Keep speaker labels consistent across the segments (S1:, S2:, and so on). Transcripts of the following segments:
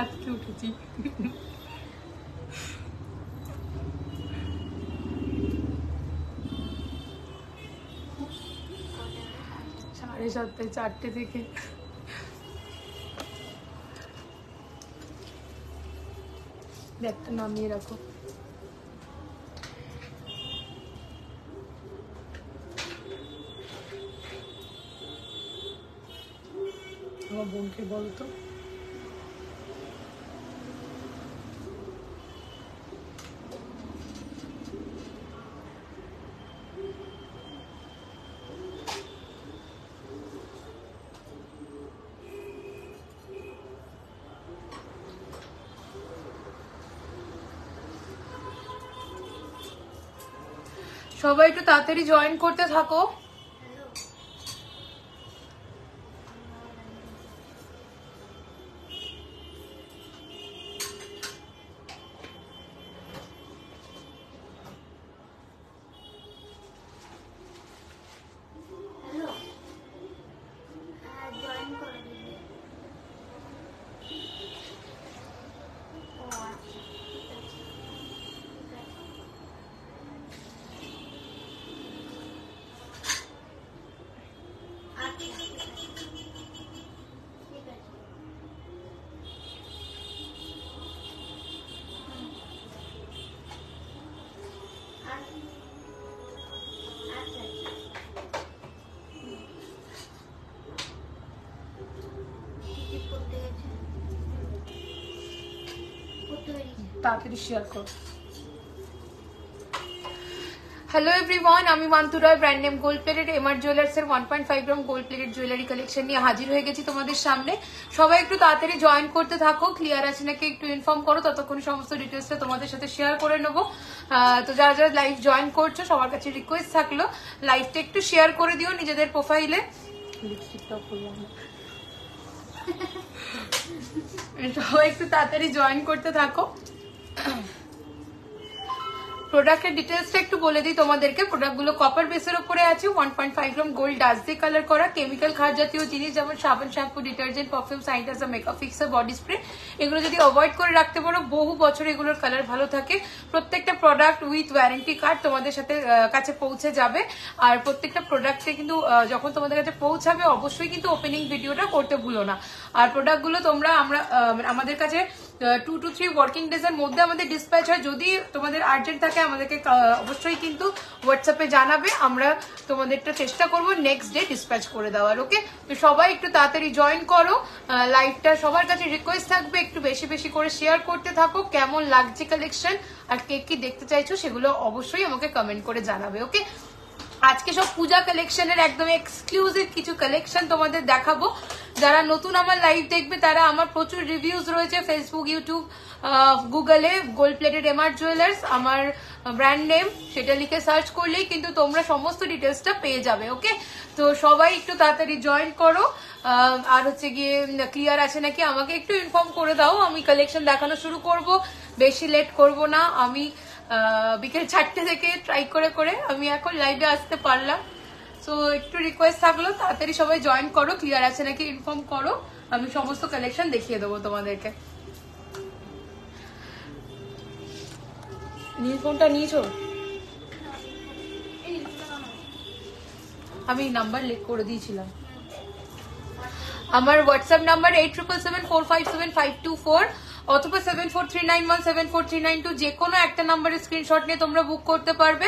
S1: আজকে উঠেছি। 7:30 4টে থেকে ব্যাগটা নামিয়ে রাখো। আমার বোনকে বলতো সবাই একটু তাড়াতাড়ি জয়েন করতে থাকো। তাড়াতাড়ি শেয়ার করো। হ্যালো এভরিওয়ান, আমি Mantu Roy, brand name gold plated MR jewellers এর 1.5 gram gold plated jewellery collection নিয়ে হাজির হয়ে গেছি তোমাদের সামনে। সবাই একটু তাড়াতাড়ি জয়েন করতে থাকো। ক্লিয়ার আছে নাকি একটু ইনফর্ম করো, ততক্ষণ সমস্ত ডিটেলসটা তোমাদের সাথে শেয়ার করে নেবো। তো যারা যারা লাইভ জয়েন করছো সবার কাছে রিকোয়েস্ট থাকলো লাইভটা একটু শেয়ার করে দিও নিজেদের প্রোফাইলে। সবাই একটু তাড়াতাড়ি জয়েন করতে থাকো। প্রোডাক্টের ডিটেলসটা একটু বলে দিই তোমাদেরকে। প্রোডাক্টগুলো কপার বেসের উপরে আছে, 1.5 গ্রাম গোল্ড ডাস্ট দিয়ে কালার করা। কেমিক্যাল খার জাতীয় জিনিস যেমন সাবান, shampoo, detergent, perfume, sanitiser, makeup fixer, body spray, এগুলো যদি অ্যাভয়েড করে রাখতে পারো বহু বছর এগুলোর কালার ভালো থাকে। প্রত্যেকটা প্রোডাক্ট উইথ ওয়ারেন্টি কার্ড তোমাদের সাথে কাছে পৌঁছে যাবে। আর প্রত্যেকটা প্রোডাক্টে কিন্তু যখন তোমাদের কাছে পৌঁছাবে অবশ্যই কিন্তু ওপেনিং ভিডিওটা করতে ভুলো না। আর প্রোডাক্টগুলো তোমরা আমাদের কাছে 2 to 3 ওয়ার্কিং ডেজ এর মধ্যে আমাদের ডিসপ্যাচ হয়। যদি তোমাদের আর্জেন্ট থাকে আমাদেরকে অবশ্যই কিন্তু হোয়াটসঅ্যাপে জানাবে, আমরা তোমাদেরটা চেষ্টা করব নেক্সট ডে ডিসপ্যাচ করে দেওয়ার। ওকে, তো সবাই একটু তাড়াতাড়ি জয়েন করো। লাইভটা সবার কাছে রিকোয়েস্ট থাকবে একটু বেশি বেশি করে শেয়ার করতে থাকো। কেমন লাগছে কালেকশন আর কে কি দেখতে চাইছো সেগুলো অবশ্যই আমাকে কমেন্ট করে জানাবে। ওকে, আজকে সব পূজা কালেকশনের একদম এক্সক্লুসিভ কিছু কালেকশন তোমাদের দেখাবো। যারা নতুন আমার লাইভ দেখবে তারা আমার প্রচুর রিভিউজ রয়েছে ফেসবুক, ইউটিউব, গুগলে গোল্ড প্লেটেড এমআর জুয়েলার্স আমার ব্র্যান্ড নেম, সেটা লিখে সার্চ করলেই কিন্তু তোমরা সমস্ত ডিটেলসটা পেয়ে যাবে। ওকে, তো সবাই একটু তাড়াতাড়ি জয়েন করো। আর হচ্ছে গিয়ে ক্লিয়ার আছে নাকি আমাকে একটু ইনফর্ম করে দাও, আমি কালেকশন দেখানো শুরু করব। বেশি লেট করব না। আমি বিকেল 4টে থেকে ট্রাই করে করে আমি এখন লাইভে আসতে পারলাম। সো একটু রিকোয়েস্ট থাকলো তাড়াতাড়ি সবাই জয়েন করো। ক্লিয়ার আছে নাকি ইনফর্ম করো, আমি সমস্ত কালেকশন দেখিয়ে দেবো তোমাদেরকে। নীল ফোনটা নিয়েছো? আমি নাম্বার লিখ করে দিয়েছিলাম। আমার হোয়াটসঅ্যাপ নাম্বার 8777457524 অথবা 7439174392। যে কোনো একটা নাম্বারের স্ক্রিনশট নিয়ে তোমরা বুক করতে পারবে।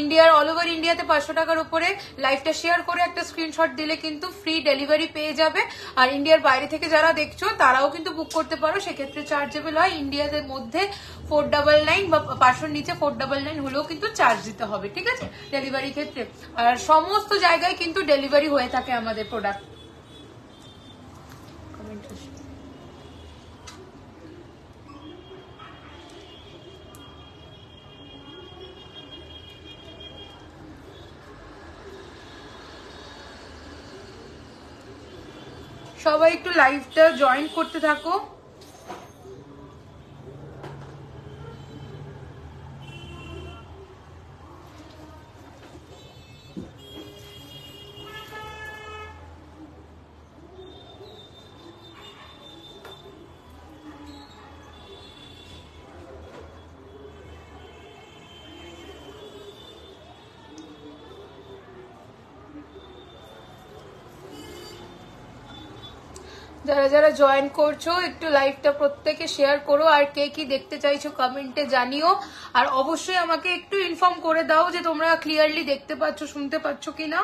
S1: ইন্ডিয়ার অল ওভার ইন্ডিয়াতে 500 টাকার উপরে লাইভটা শেয়ার করে একটা স্ক্রিনশট দিলে কিন্তু ফ্রি ডেলিভারি পেয়ে যাবে। আর ইন্ডিয়ার বাইরে থেকে যারা দেখছো তারাও কিন্তু বুক করতে পারো, সেক্ষেত্রে চার্জেবল হয়। ইন্ডিয়াদের মধ্যে 499 বা 500 নিচে 499 হলেও কিন্তু চার্জ দিতে হবে, ঠিক আছে, ডেলিভারি ক্ষেত্রে। আর সমস্ত জায়গায় কিন্তু ডেলিভারি হয়ে থাকে আমাদের প্রোডাক্ট। সবাই একটু লাইভটা জয়েন করতে থাকো। যারা যারা জয়েন করছো একটু লাইভটা প্রত্যেকে শেয়ার করো, আর কে কি দেখতে চাইছো কমেন্টে জানিও, আর অবশ্যই আমাকে একটু ইনফর্ম করে দাও যে তোমরা ক্লিয়ারলি দেখতে পাচ্ছ শুনতে পাচ্ছ কিনা।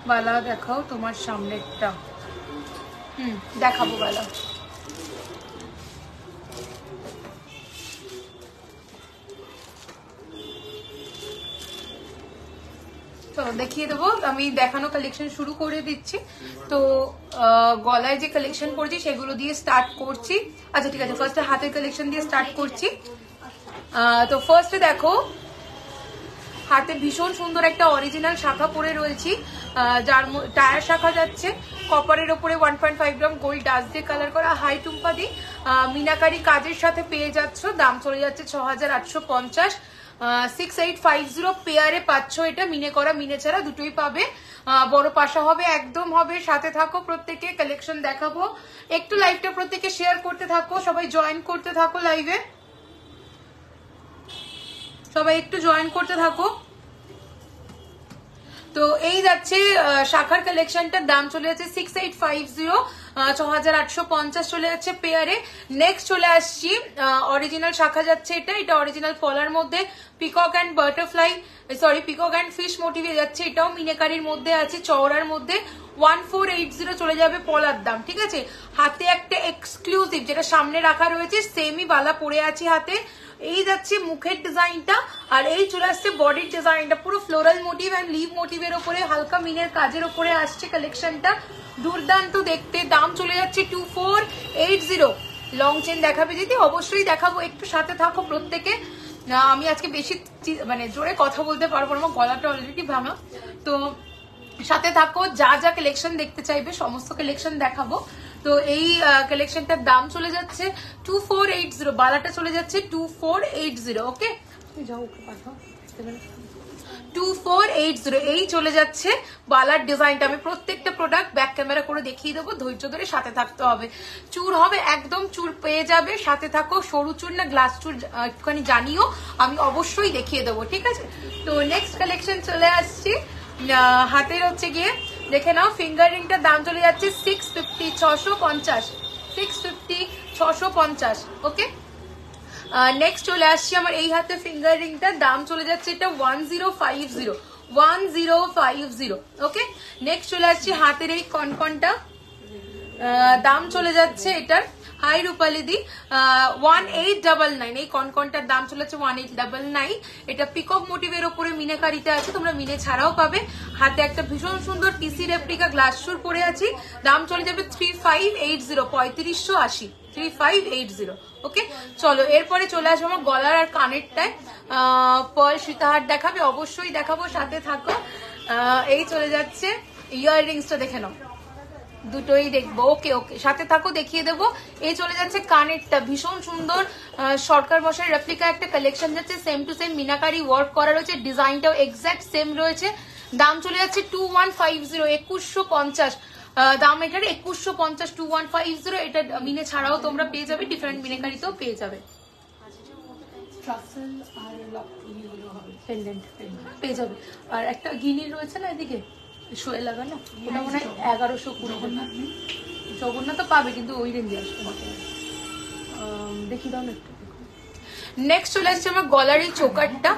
S1: বালা দেখাও তোমার সামনেরটা। দেখাবো বালা। চলো দেখিয়ে দেবো, আমি দেখানো কালেকশন শুরু করে দিচ্ছি। তো গলায় যে কালেকশন করছি সেগুলো দিয়ে স্টার্ট করছি। আচ্ছা ঠিক আছে, ফার্স্টে হাতের কালেকশন দিয়ে স্টার্ট করছি। তো ফার্স্টে দেখো হাতে ভীষণ সুন্দর একটা অরিজিনাল শাখা পরে রয়েছি, যার টায়ার শাখা যাচ্ছে কপারের ওপরে 1.5 গ্রাম গোল্ড ডাস্ট দিয়ে কালার করা হাই টুম্পা দিয়ে মিনাকারি কাজের সাথে পেয়ে যাচ্ছ। দাম চলে যাচ্ছে 6850। 6850 পেয়ারে পাচ্ছ। এটা মিনে করা মিনে ছাড়া দুটোই পাবে, বড় পাশা হবে একদম হবে। সাথে থাকো, প্রত্যেকে কালেকশন দেখাবো, একটু লাইভটা প্রত্যেকে শেয়ার করতে থাকো, সবাই জয়েন করতে থাকো লাইভে, সবাই একটু জয়েন করতে থাকো। তো এই যাচ্ছে শাখার কালেকশনটার দাম চলে যাচ্ছে 6850, 6850 চলে যাচ্ছে পেয়ারে। নেক্সট চলে আসছি অরিজিনাল শাখা যাচ্ছে, এটা অরিজিনাল পলার মধ্যে peacock and butterfly peacock and fish মোটিভে যাচ্ছে। এটাও মিনাকারির মধ্যে আছে, চওড়ার মধ্যে 1480 চলে যাবে পলার দাম। ঠিক আছে, হাতে একটা এক্সক্লুসিভ যেটা সামনে রাখা রয়েছে সেমি বালা পরে আছে হাতে। এই যাচ্ছে মুখের ডিজাইনটা, আর এই চলে আসছে বডির ডিজাইনটা, পুরো ফ্লোরাল মোটিভ অ্যান্ড লিভ মোটিভের ওপরে হালকা মিনের কাজের ওপরে আসছে কালেকশনটা, দুর্দান্ত দেখতে। দাম চলে যাচ্ছে 2480। লং চেন দেখাবে যদি অবশ্যই দেখাবো, একটু সাথে থাকো প্রত্যেকে। আমি আজকে বেশি মানে জোরে কথা বলতে পারবো না, আমার গলাটা অলরেডি ভাঙা। তো সাথে থাকো, যা যা কালেকশন দেখতে চাইবে সমস্ত কালেকশন দেখাবো। তো এই কালেকশনটার দাম চলে যাচ্ছে 2480, বালাটা চলে যাচ্ছে 2480। ওকে, যাও ওকে পাঠাও 2480। এই চলে যাচ্ছে বালার ডিজাইনটা। আমি প্রত্যেকটা প্রোডাক্ট ব্যাক ক্যামেরা করে দেখিয়ে দেবো, ধৈর্য ধরে সাথে থাকতে হবে। চুর হবে একদম, চুর পেয়ে যাবে, সাথে থাকো। সরু চুর না গ্লাস চুর একটুখানি জানিও, আমি অবশ্যই দেখিয়ে দেবো। ঠিক আছে, তো নেক্সট কালেকশন চলে আসছি। হাতের হচ্ছে গিয়ে দেখে নাও, ফিঙ্গার রিংটার দাম চলে যাচ্ছে 650, 650, 650, 650। ওকে, নেক্সট চলে আসছি আমার এই হাতে ফিঙ্গার রিংটার দাম চলে যাচ্ছে এটা 1050, 1050। ওকে, নেক্সট চলে আসছি হাতের এই কনকনটা, দাম চলে যাচ্ছে এটার হাই রূপালি দি 1899। এই কনকনটার দাম চলে যাচ্ছে 1899। এটা পিকক মোটিভের ওপরে মিনাকারিতে আছে, তোমরা মিনে ছাড়াও পাবে। হাতে একটা ভীষণ সুন্দর পিসি রেপ্লিকা গ্লাস শুর পরে আছি, দাম চলে যাবে 3580, 3580, 3580। ওকে, চলো এরপরে চলে আসবো আমার গলার আর কানেরটায়। পার্ল সীতাহার দেখাবে অবশ্যই দেখাবো, সাথে থাকো। এই চলে যাচ্ছে ইয়াররিংসটা দেখে নাও, দুটোই দেখবো। ওকে ওকে, সাথে থাকো দেখিয়ে দেবো। এই চলে যাচ্ছে কানেরটা, ভীষণ সুন্দর সরকার মশাই রেপ্লিকা একটা কালেকশন যাচ্ছে, same to same meenakari work করা রয়েছে, ডিজাইনটাও এক্স্যাক্ট সেম রয়েছে। দাম চলে যাচ্ছে 2150, 2150 দাম এটার, 2150, 2150। এটা মিনে ছাড়াও তোমরা পেয়ে যাবে, ডিফারেন্ট মিনাকারিতেও পেয়ে যাবে। পেয়ে যাবে। আর একটা গিনি রয়েছে না এদিকে শোয়ে লাগানো, ওটা মনে হয় 1120। জগন্নাথ তো পাবে, কিন্তু ওই রেঞ্জে আসবে। দেখি দাও না একটু। নেক্সট চলে আসছে আমার গলার এই চোকারটা,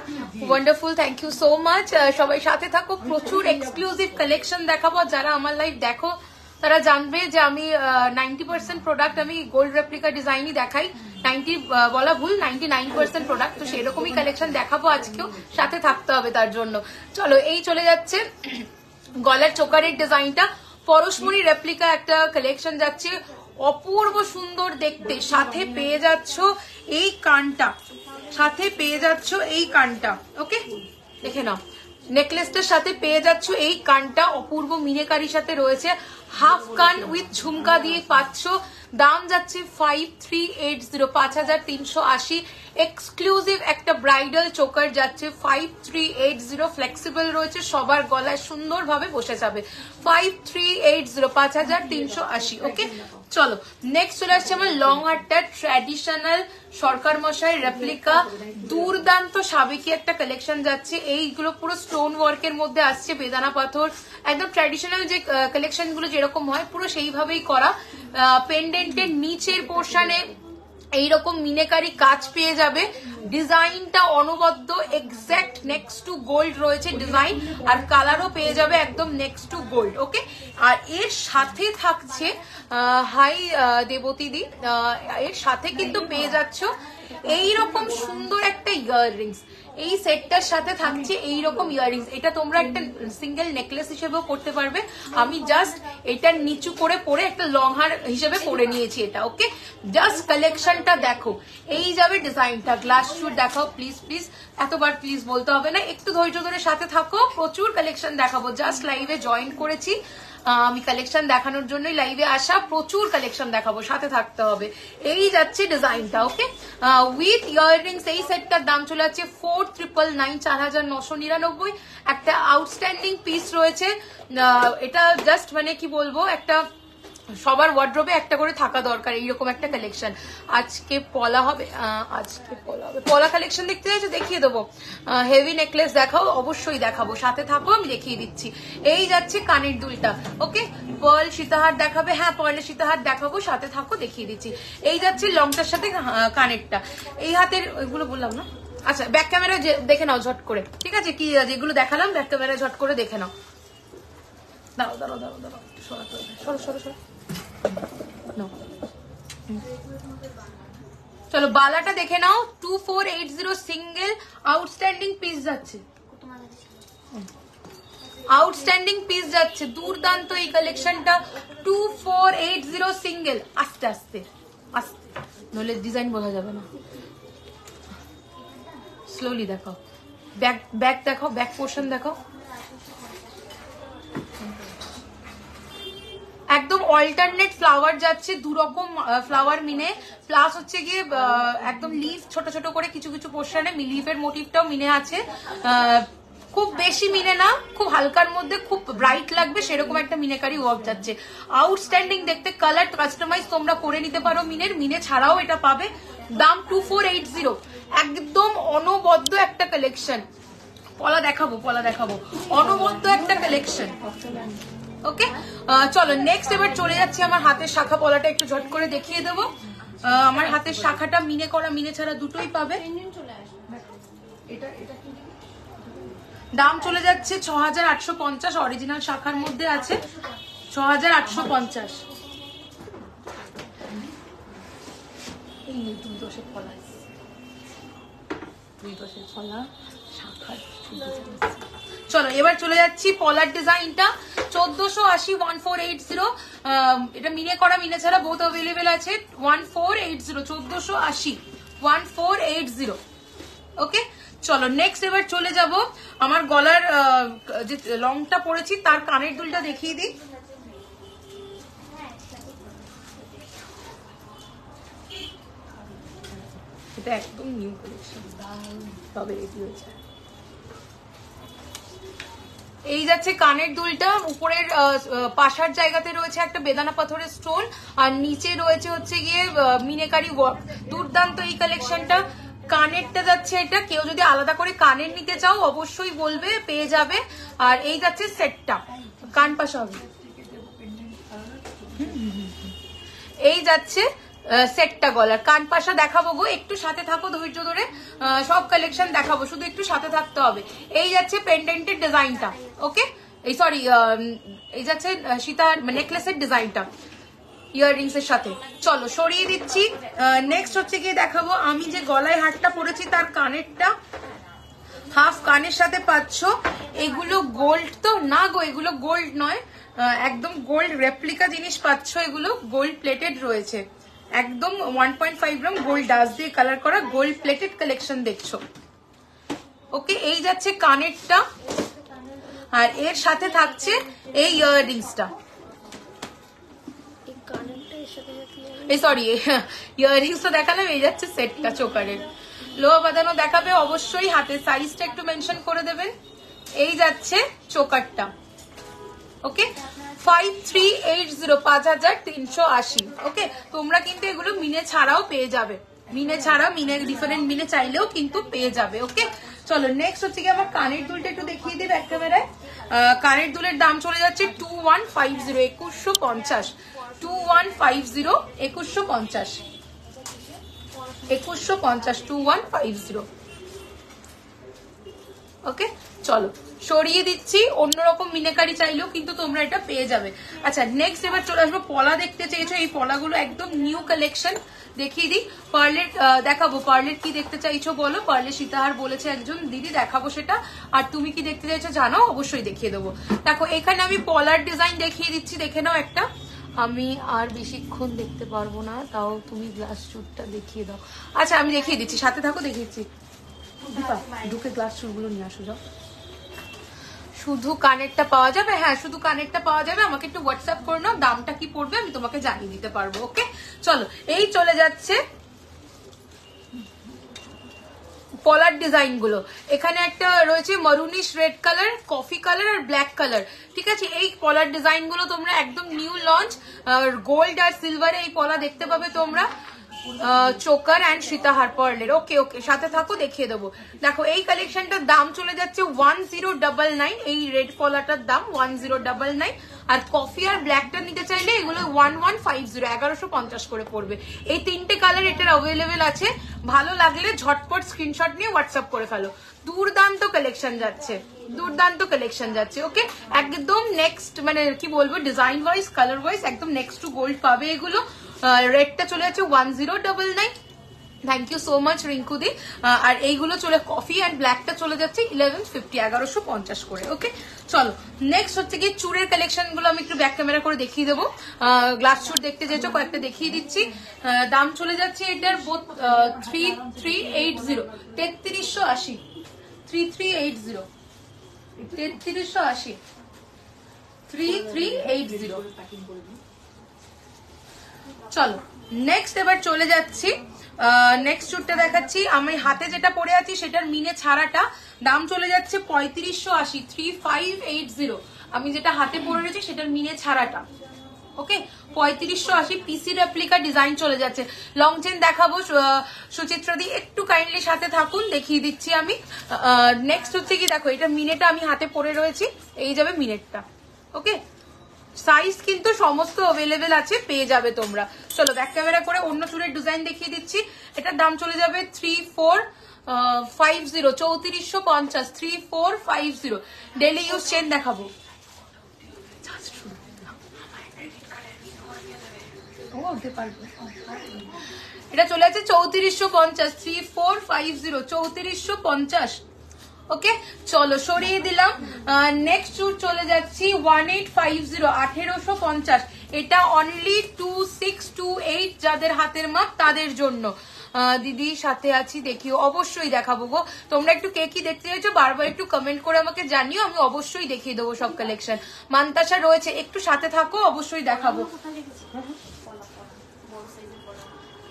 S1: wonderful, thank you so much. সবাই সাথে থাকো, প্রচুর এক্সক্লুসিভ কালেকশন দেখাবো। যারা আমার লাইভ দেখো তারা জানবে যে আমি 90% প্রোডাক্ট আমি গোল্ড রেপ্লিকা ডিজাইনই দেখাই, 90 বলা ভুল, 99% প্রোডাক্ট। তো সেরকমই কালেকশন দেখাবো আজকেও, সাথে থাকতে হবে তার জন্য। চলো, এই চলে যাচ্ছে গলার চোকারের ডিজাইনটা, পরশমণি রেপ্লিকা একটা কালেকশন যাচ্ছে, অপূর্ব সুন্দর দেখতে। সাথে পেয়ে যাচ্ছ এই কানটা, সাথে পেয়ে যাচ্ছ এই কানটা। ওকে, দেখে নাও, নেকলেসটার সাথে পেয়ে যাচ্ছ এই কানটা, অপূর্ব মিনেকারির সাথে রয়েছে। হাফ কান উইথ ঝুমকা দিয়ে পাচ্ছ, দাম যাচ্ছে 5380, 5380। এক্সক্লুসিভ একটা ব্রাইডাল চোকার যাচ্ছে 5380, ফ্লেক্সিবল রয়েছে, সবার গলায় সুন্দরভাবে বসে যাবে। 5380, 5380। ওকে, চলো নেক্সট চলে আসছে আমার লং হারটা, ট্র্যাডিশনাল সরকার মশাই রেপ্লিকা, দুর্দান্ত সাবেকি একটা কালেকশন যাচ্ছে। এইগুলো পুরো স্টোন ওয়ার্কের মধ্যে আসছে, বেদানা পাথর, একদম ট্র্যাডিশনাল যে কালেকশন গুলো যেরকম হয় পুরো সেইভাবেই করা। পেন্ডেন্টের নিচের পোর্শনে এইরকম মিনেকারি কাজ পেয়ে যাবে, ডিজাইনটা অনবদ্য, এক্স্যাক্ট নেক্সট টু গোল্ড রয়েছে ডিজাইন, আর কালারও পেয়ে যাবে একদম নেক্সট টু গোল্ড। ওকে, আর এর সাথে থাকছে হাই দেবতীদি, এর সাথে কিন্তু পেয়ে যাচ্ছ এইরকম সুন্দর একটা ইয়াররিংস। এই সেটটার সাথে থাকছে এইরকম ইয়াররিংস, এটা তোমরা একটা সিঙ্গেল নেকলেস হিসেবেও করতে পারবে। আমি জাস্ট এটা নিচু করে পরে একটা লং হার হিসেবে পরে নিয়েছি এটা। ওকে, জাস্ট কালেকশনটা দেখো, এই যাবে ডিজাইনটা। গ্লাস শুট দেখাও প্লিজ, প্লিজ, এতবার প্লিজ বলতে হবে না, একটু ধৈর্য ধরে সাথে থাকো, প্রচুর কালেকশন দেখাবো। জাস্ট লাইভে জয়েন করেছি, আমি কালেকশন দেখানোর জন্যই লাইভে আসা, প্রচুর কালেকশন দেখাবো, সাথে থাকতে হবে। এই যাচ্ছে ডিজাইনটা। ওকে, উইথ ইয়াররিংস এই সেটটার দাম চলে যাচ্ছে 4999, 4999। একটা আউটস্ট্যান্ডিং পিস রয়েছে, এটা জাস্ট মানে কি বলবো, একটা সবার ওয়ার্ড্রোবে একটা করে থাকা দরকার এইরকম একটা কালেকশন। আজকে পলা হবে, পলা কালেকশন দেখতে চাইছো, দেখিয়ে দেবো। হেভি নেকলেস দেখাও, অবশ্যই দেখাবো, সাথে থাকো, আমি দেখিয়ে দিচ্ছি। এই যাচ্ছে কানের দুলটা। ওকে, পার্ল সীতাহার দেখাবে, হ্যাঁ পার্লের সীতাহার দেখাবো, সাথে থাকো, দেখিয়ে দিচ্ছি। এই যাচ্ছে লংটার সাথে কানেরটা। এই হাতের ওইগুলো বললাম না, আচ্ছা ব্যাক ক্যামেরা দেখে নাও ঝট করে, ঠিক আছে, কি যেগুলো দেখালাম ব্যাক ক্যামেরা ঝট করে দেখে নাও। দাঁড়াও দাঁড়াও দাঁড়াও দাঁড়াও, সরো সরো সরো। চলো বালাটা দেখে নাও, 2480 সিঙ্গেল, আউটস্ট্যান্ডিং পিস যাচ্ছে, আউটস্ট্যান্ডিং পিস যাচ্ছে, দুর্দান্ত এই কালেকশনটা। 2480 সিঙ্গেল, আস্তে আস্তে আস্তে, নইলে ডিজাইন বোঝা যাবে না। স্লোলি দেখাও, ব্যাক দেখাও, ব্যাক পোর্শন দেখাও, একদম অল্টারনেট ফ্লাওয়ার যাচ্ছে, দুরকম ফ্লাওয়ার মিনে, প্লাস হচ্ছে গিয়ে একদম লিফ ছোট ছোট করে কিছু কিছু পোর্শনে লিফের মোটিভটাও মিনে আছে। খুব বেশি মিনে না, খুব হালকার মধ্যে খুব ব্রাইট লাগবে সেরকম একটা মিনেকারি ওয়ার্ক যাচ্ছে। আউটস্ট্যান্ডিং দেখতে, কালার কাস্টমাইজ তোমরা করে নিতে পারো মিনে ছাড়াও এটা পাবে। দাম 2480, একদম অনবদ্য একটা কালেকশন। পলা দেখাবো, পলা দেখাবো, অনবদ্য একটা কালেকশন। ওকে, চলো নেক্সট এবার চলে যাচ্ছি আমার হাতের শাখা পলাটা একটু ঝট করে দেখিয়ে দেবো। আমার হাতের শাখাটা মিনে করা, মিনে ছাড়া দুটোই পাবে। দাম চলে যাচ্ছে 6850, অরিজিনাল শাখার মধ্যে আছে 6850। দুই দশের ফলা, দুই দশের ফলা শাখার। চলো এবার চলে যাচ্ছি পলার ডিজাইনটা, 1480, 1480। এটা মিনে করা মিনে ছাড়া বোথ অ্যাভেলেবেল আছে। 1480, 1480, 1480। ওকে, চলো নেক্সট এবার চলে যাব আমার গলার যে লংটা পরেছি তার কানের দুলটা দেখিয়ে দিই। এটা একদম নিউ কালেকশন, তবে রেডি হয়েছে। এই যাচ্ছে কানের দুলটা, উপরের পাশার জায়গাতে রয়েছে একটা বেদানা পাথরের স্টোন, আর নিচে রয়েছে হচ্ছে গিয়ে মিনেকারি ওয়ার্ক। দুর্দান্ত এই কালেকশনটা। কানেরটা যাচ্ছে এটা, কেউ যদি আলাদা করে কানের নিতে চাও অবশ্যই বলবে, পেয়ে যাবে। আর এই যাচ্ছে সেটটা, কান পাশা হবে। এই যাচ্ছে সেটটা গলার, কান পাশা দেখাবো গো, একটু সাথে থাকো, ধৈর্য ধরে সব কালেকশন দেখাবো, শুধু একটু সাথে থাকতে হবে। এই যাচ্ছে পেন্ডেন্টের ডিজাইনটা। ওকে, এই সরি, এই যাচ্ছে সীতার নেকলেসের ডিজাইনটা ইয়াররিংস এর সাথে। চলো সরিয়ে দিচ্ছি। নেক্সট হচ্ছে গিয়ে দেখাবো আমি যে গলায় হারটা পরেছি তার কানেরটা, হাফ কানের সাথে পাচ্ছ। এগুলো গোল্ড তো না গো, এগুলো গোল্ড নয়, একদম গোল্ড রেপ্লিকা জিনিস পাচ্ছ। এগুলো গোল্ড প্লেটেড রয়েছে, একদম 1.5 গ্রাম গোল্ড ডাস্ট দিয়ে কালার করা গোল্ড প্লেটেড কালেকশন দেখছো। ওকে, এই যাচ্ছে কানেরটা, আর এর সাথে থাকছে এই ইয়াররিংসটা। এই সরি ইয়াররিংস তো দেখালাম, এই যাচ্ছে সেটটা চোকারের। লোহা বাঁধানো দেখাবে অবশ্যই, হাতের সাইজটা একটু মেনশন করে দেবেন। এই যাচ্ছে চোকারটা, ওকে 5380, 5380। ওকে, তোমরা কিন্তু এগুলো মিনে ছাড়াও পেয়ে যাবে, মিনে ছাড়া মিনে ডিফারেন্ট মিনে চাইলেও কিন্তু পেয়ে যাবে। ওকে, চলো নেক্সট হচ্ছে কি আমার কানের দুলটা একটু দেখিয়ে দিই ব্যাক ক্যামেরায়। কানের দুলের দাম চলে যাচ্ছে 2150, 2150, 2150, 2150, 2150, 2150। ওকে, চলো সরিয়ে দিচ্ছি, অন্যরকম মিনেকারি চাইলেও কিন্তু তোমরা এটা পেয়ে যাবে। আচ্ছা নেক্সট এবার চলে আসবো, পলা দেখতে চেয়েছো, এই পলাগুলো একদম নিউ কালেকশন, দেখিয়ে দিই। পার্লের দেখাবো, পার্লের কি দেখতে চাইছো বলো, পার্লের সীতাহার বলেছে একজন দিদি, দেখাবো সেটা। আর তুমি কি দেখতে চাইছো জানো, অবশ্যই দেখিয়ে দেবো। দেখো এখানে আমি পলার ডিজাইন দেখিয়ে দিচ্ছি, দেখে নাও একটা। আমি আর বেশিক্ষণ দেখতে পারবো না, তাও তুমি গ্লাস চুটটা দেখিয়ে দাও। আচ্ছা আমি দেখিয়ে দিচ্ছি, সাথে থাকো, দেখিয়েছি। ঢুকে গ্লাস চুলগুলো নিয়ে আসো যাও। শুধু কানেরটা পাওয়া যাবে? হ্যাঁ শুধু কানেরটা পাওয়া যাবে, আমাকে একটু হোয়াটসঅ্যাপ করে নাও, দামটা কি পড়বে আমি তোমাকে জানিয়ে দিতে পারবো। ওকে, চলো এই চলে যাচ্ছে পলার ডিজাইন গুলো। এখানে একটা রয়েছে মারুনিশ রেড কালার, কফি কালার আর ব্ল্যাক কালার, ঠিক আছে। এই পলার ডিজাইন গুলো তোমরা একদম নিউ লঞ্চ, গোল্ড আর সিলভারে এই পলা দেখতে পাবে তোমরা, চোকার অ্যান্ড সীতাহার পার্লের। ওকে ওকে, সাথে থাকো, দেখিয়ে দেবো। দেখো এই কালেকশনটার দাম চলে যাচ্ছে 1099, এই রেড পলাটার দাম 1099, আর কফি আর ব্ল্যাকটা নিতে চাইলে এগুলো 1150, 1150 করে পড়বে। এই তিনটে কালার এটার অ্যাভেলেবেল আছে, ভালো লাগলে ঝটপট স্ক্রিনশট নিয়ে হোয়াটসঅ্যাপ করে ফেলো। দুর্দান্ত কালেকশন যাচ্ছে, দুর্দান্ত কালেকশন যাচ্ছে। ওকে, একদম নেক্সট মানে কি বলবো, ডিজাইন ওয়াইজ কালার ওয়াইজ একদম নেক্সট টু গোল্ড পাবে এগুলো। রেডটা চলে যাচ্ছে 1099, থ্যাংক ইউ সো মাচ রিঙ্কুদি। আর এইগুলো চলে কফি অ্যান্ড ব্ল্যাকটা চলে যাচ্ছে 1150, 1150 করে। ওকে, চলো নেক্সট হচ্ছে কি চুড়ের কালেকশন গুলো আমি একটু ব্যাক ক্যামেরা করে দেখিয়ে দেবো। গ্লাস চুড় দেখতে চাইছো, কয়েকটা দেখিয়ে দিচ্ছি। দাম চলে যাচ্ছে এটার 3380, 3380, 3380, 3380, 3380। চলো নেক্সট এবার চলে যাচ্ছি, নেক্সট চুটটা দেখাচ্ছি। আমি হাতে যেটা পরে আছি সেটার মিনে ছাড়াটা দাম চলে যাচ্ছে 3580, 3580। আমি যেটা হাতে পরে রয়েছি সেটার মিনে ছাড়াটা, ওকে 3580, পিসি রেপ্লিকা ডিজাইন চলে যাচ্ছে। লং চেন দেখাবো সুচিত্রা দি, একটু কাইন্ডলি সাথে থাকুন, দেখিয়ে দিচ্ছি আমি। নেক্সট হচ্ছে কি দেখো, এটা মিনেটা আমি হাতে পরে রয়েছি, এই যাবে মিনেটটা। ওকে, সাইজ কিন্তু সমস্ত অ্যাভেলেবেল আছে, পেয়ে যাবে তোমরা। চলো ব্যাক ক্যামেরা করে অন্য চুলের ডিজাইন দেখিয়ে দিচ্ছি। এটার দাম চলে যাবে 3450, 3450, 3450। ডেলি ইউজ চেন দেখাবো, এটা চলে আছে 3450, 3450, 3450। ওকে, চলো সরিয়ে দিলাম। নেক্সট চুট চলে যাচ্ছি 1850, 1850। এটা অনলি 2628, যাদের হাতের মাপ তাদের জন্য। দিদি সাথে আছি, দেখিও, অবশ্যই দেখাবো গো। তোমরা একটু কে কি দেখতে চাইছো বারবার একটু কমেন্ট করে আমাকে জানিও, আমি অবশ্যই দেখিয়ে দেবো সব কালেকশন। মান্তাসা রয়েছে, একটু সাথে থাকো, অবশ্যই দেখাবো।